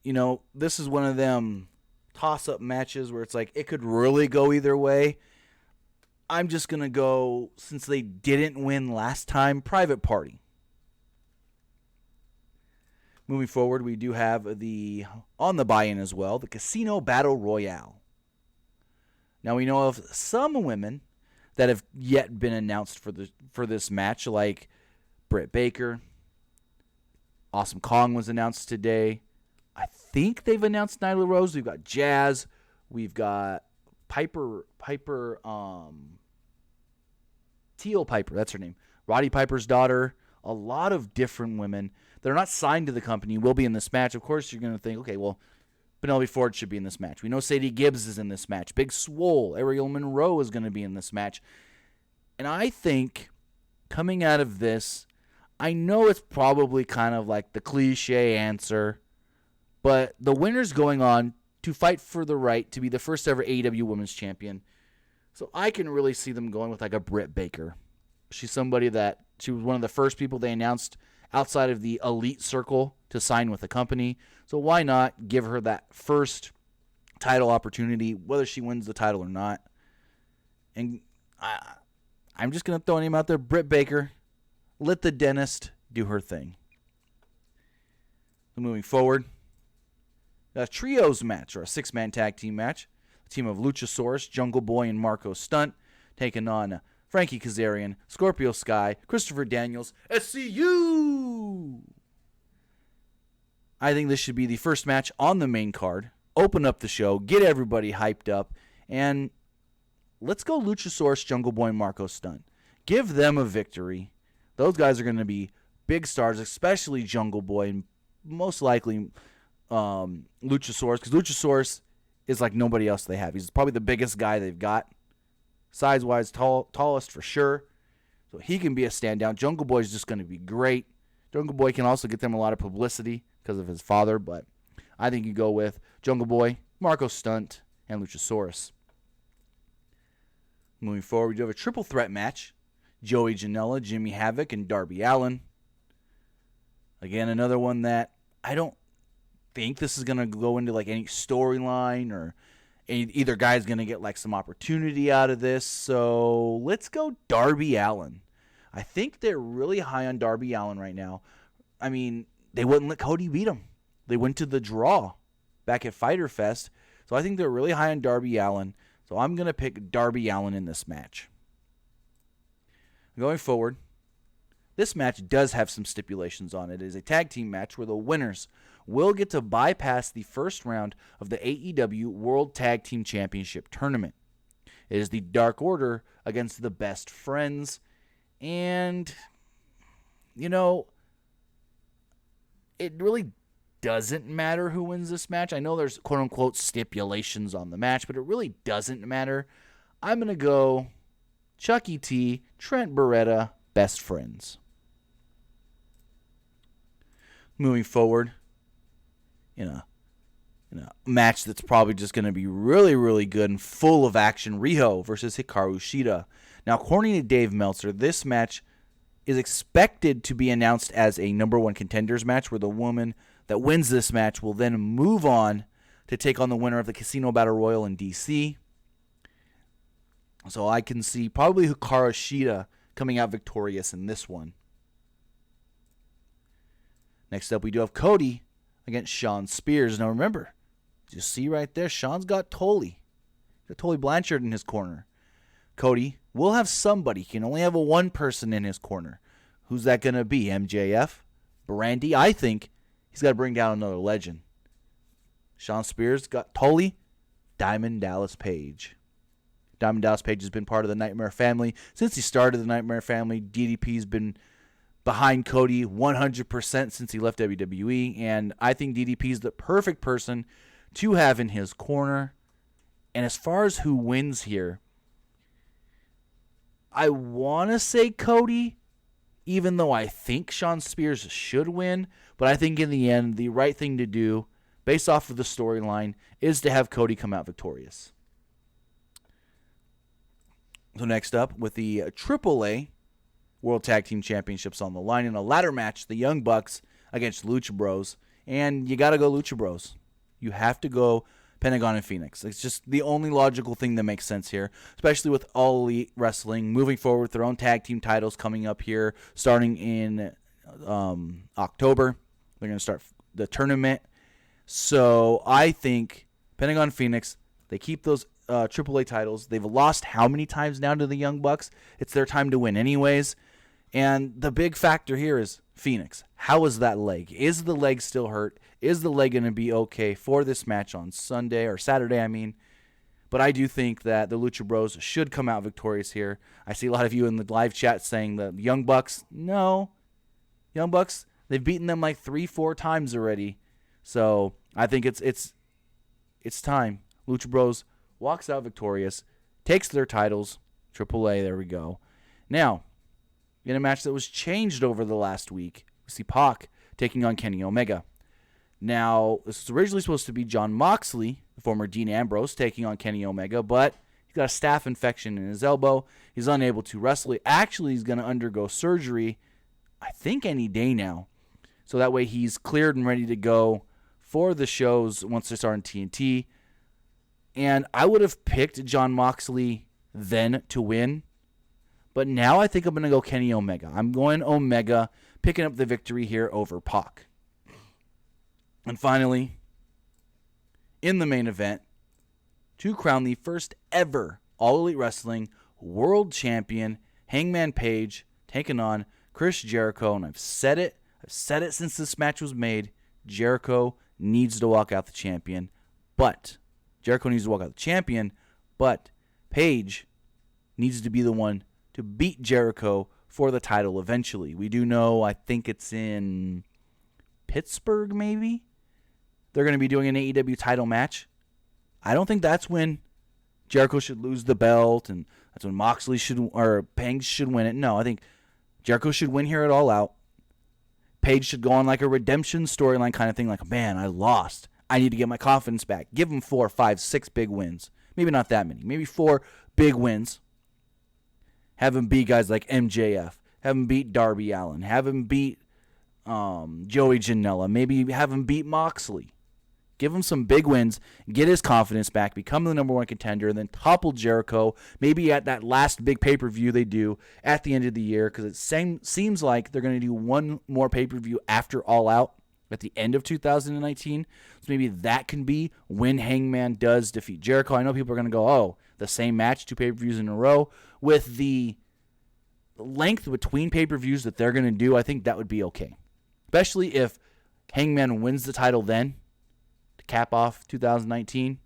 You know, this is one of them toss-up matches where it's like it could really go either way. I'm just going to go, since they didn't win last time, Private Party. Moving forward, we do have on the buy-in as well, the Casino Battle Royale. Now, we know of some women that have yet been announced for this match, like Britt Baker. Awesome Kong was announced today. I think they've announced Nyla Rose. We've got Jazz. We've got Piper, Teal Piper, that's her name. Roddy Piper's daughter. A lot of different women. They're not signed to the company, will be in this match. Of course, you're going to think, okay, well, Penelope Ford should be in this match. We know Sadie Gibbs is in this match. Big Swole, Ariel Monroe is going to be in this match. And I think coming out of this, I know it's probably kind of like the cliche answer, but the winner's going on to fight for the right to be the first ever AEW Women's Champion. So I can really see them going with like a Britt Baker. She's somebody that she was one of the first people they announced outside of the elite circle to sign with the company. So why not give her that first title opportunity, whether she wins the title or not. And I'm just going to throw a name out there, Britt Baker. Let the dentist do her thing. So moving forward, a trios match, or a six-man tag team match. A team of Luchasaurus, Jungle Boy, and Marco Stunt taking on Frankie Kazarian, Scorpio Sky, Christopher Daniels, SCU. I think this should be the first match on the main card. Open up the show, get everybody hyped up, and let's go Luchasaurus, Jungle Boy, and Marco Stunt. Give them a victory. Those guys are going to be big stars, especially Jungle Boy, and most likely Luchasaurus, because Luchasaurus is like nobody else they have. He's probably the biggest guy they've got. Size-wise, tallest for sure. So he can be a standout. Jungle Boy is just going to be great. Jungle Boy can also get them a lot of publicity because of his father, but I think you go with Jungle Boy Marco Stunt, and Luchasaurus. Moving forward, we do have a triple threat match. Joey Janela, Jimmy Havoc, and Darby Allin. Again, another one that I don't think this is going to go into like any storyline or either guy's going to get like some opportunity out of this. So let's go Darby Allin. I think they're really high on Darby Allin right now. I mean, they wouldn't let Cody beat him. They went to the draw back at Fyter Fest. So I think they're really high on Darby Allin. So I'm going to pick Darby Allin in this match. Going forward, this match does have some stipulations on it. It is a tag team match where the winners will get to bypass the first round of the AEW World Tag Team Championship Tournament. It is the Dark Order against the Best Friends. And, you know, it really doesn't matter who wins this match. I know there's quote-unquote stipulations on the match, but it really doesn't matter. I'm going to go Chucky T, Trent Beretta, Best Friends. Moving forward, in a match that's probably just going to be really, really good and full of action, Riho versus Hikaru Shida. Now, according to Dave Meltzer, this match is expected to be announced as a number one contenders match where the woman that wins this match will then move on to take on the winner of the Casino Battle Royal in DC. So I can see probably Hikaru Shida coming out victorious in this one. Next up, we do have Cody against Shawn Spears. Now remember, you see right there, Shawn's got Tully. Got Tully Blanchard in his corner. Cody will have somebody. He can only have one person in his corner. Who's that going to be? MJF? Brandy? I think he's got to bring down another legend. Shawn Spears got Tully, Diamond Dallas Page. Diamond Dallas Page has been part of the Nightmare family since he started the Nightmare family. DDP's been behind Cody 100% since he left WWE, and I think DDP's the perfect person to have in his corner. And as far as who wins here, I want to say Cody, even though I think Shawn Spears should win, but I think in the end, the right thing to do, based off of the storyline, is to have Cody come out victorious. So next up, with the AAA World Tag Team Championships on the line, in a ladder match, the Young Bucks against Lucha Bros. And you got to go Lucha Bros. You have to go Pentagon and Phoenix. It's just the only logical thing that makes sense here, especially with All Elite Wrestling moving forward with their own tag team titles coming up here starting in October. They're going to start the tournament. So I think Pentagon and Phoenix, they keep those AAA titles. They've lost how many times now to the Young Bucks? It's their time to win anyways. And the big factor here is Phoenix. How is that leg? Is the leg still hurt? Is the leg going to be okay for this match on Sunday or Saturday, I mean? But I do think that the Lucha Bros should come out victorious here. I see a lot of you in the live chat saying the Young Bucks. No. Young Bucks, they've beaten them like 3-4 times already. So I think it's time. Lucha Bros walks out victorious, takes their titles. AAA, there we go. Now, in a match that was changed over the last week, we see Pac taking on Kenny Omega. Now, this was originally supposed to be Jon Moxley, the former Dean Ambrose, taking on Kenny Omega, but he's got a staph infection in his elbow. He's unable to wrestle. Actually, he's going to undergo surgery, I think, any day now. So that way he's cleared and ready to go for the shows once they start on TNT. And I would have picked Jon Moxley then to win. But now I think I'm going to go Kenny Omega. I'm going Omega, picking up the victory here over Pac. And finally, in the main event, to crown the first ever All Elite Wrestling World Champion, Hangman Page, taking on Chris Jericho. And I've said it since this match was made. Jericho needs to walk out the champion. But Page needs to be the one to beat Jericho for the title eventually. We do know, I think it's in Pittsburgh maybe? They're going to be doing an AEW title match. I don't think that's when Jericho should lose the belt and that's when Page should win it. No, I think Jericho should win here at All Out. Page should go on like a redemption storyline kind of thing, like, man, I lost. I need to get my confidence back. Give him 4, 5, 6 big wins. Maybe not that many. Maybe 4 big wins. Have him beat guys like MJF. Have him beat Darby Allin. Have him beat Joey Janela. Maybe have him beat Moxley. Give him some big wins, get his confidence back, become the number 1 contender, and then topple Jericho, maybe at that last big pay-per-view they do at the end of the year, because it seems like they're going to do one more pay-per-view after All Out at the end of 2019. So maybe that can be when Hangman does defeat Jericho. I know people are going to go, oh, the same match, 2 pay-per-views in a row. With the length between pay-per-views that they're going to do, I think that would be okay. Especially if Hangman wins the title then, cap off 2019.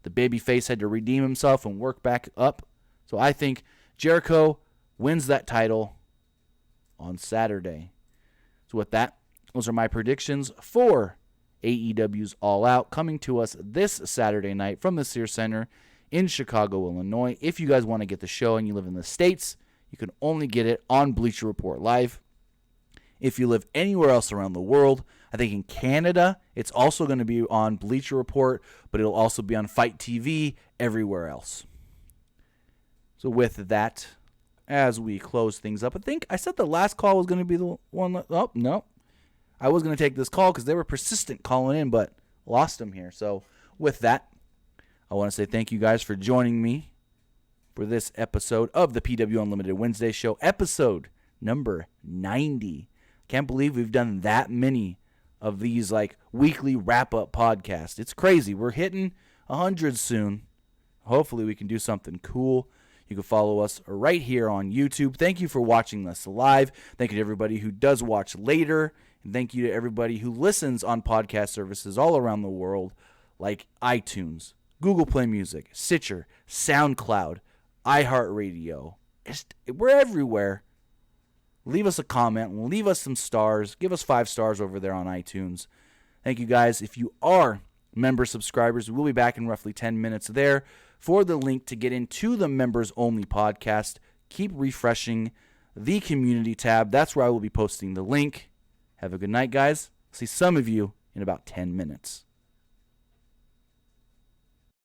The babyface had to redeem himself and work back up. So I think Jericho wins that title on Saturday. So with that, those are my predictions for AEW's All Out, coming to us this Saturday night from the Sears Center in Chicago, Illinois. If you guys want to get the show and you live in the States, you can only get it on Bleacher Report Live. If you live anywhere else around the world, I think in Canada, it's also going to be on Bleacher Report, but it'll also be on Fight TV everywhere else. So with that, as we close things up, I think I said the last call was going to be the one. Oh, no. I was going to take this call because they were persistent calling in, but lost them here. So with that, I want to say thank you guys for joining me for this episode of the PW Unlimited Wednesday show, episode number 90. Can't believe we've done that many of these like weekly wrap-up podcasts. It's crazy. We're hitting 100 soon. Hopefully we can do something cool. You can follow us right here on YouTube. Thank you for watching us live. Thank you to everybody who does watch later. And thank you to everybody who listens on podcast services all around the world like iTunes, Google Play Music, Stitcher, SoundCloud, iHeartRadio. We're everywhere. Leave us a comment. Leave us some stars. Give us 5 stars over there on iTunes. Thank you guys. If you are member subscribers, we'll be back in roughly 10 minutes there for the link to get into the members only podcast. Keep refreshing the community tab. That's where I will be posting the link. Have a good night, guys. See some of you in about 10 minutes.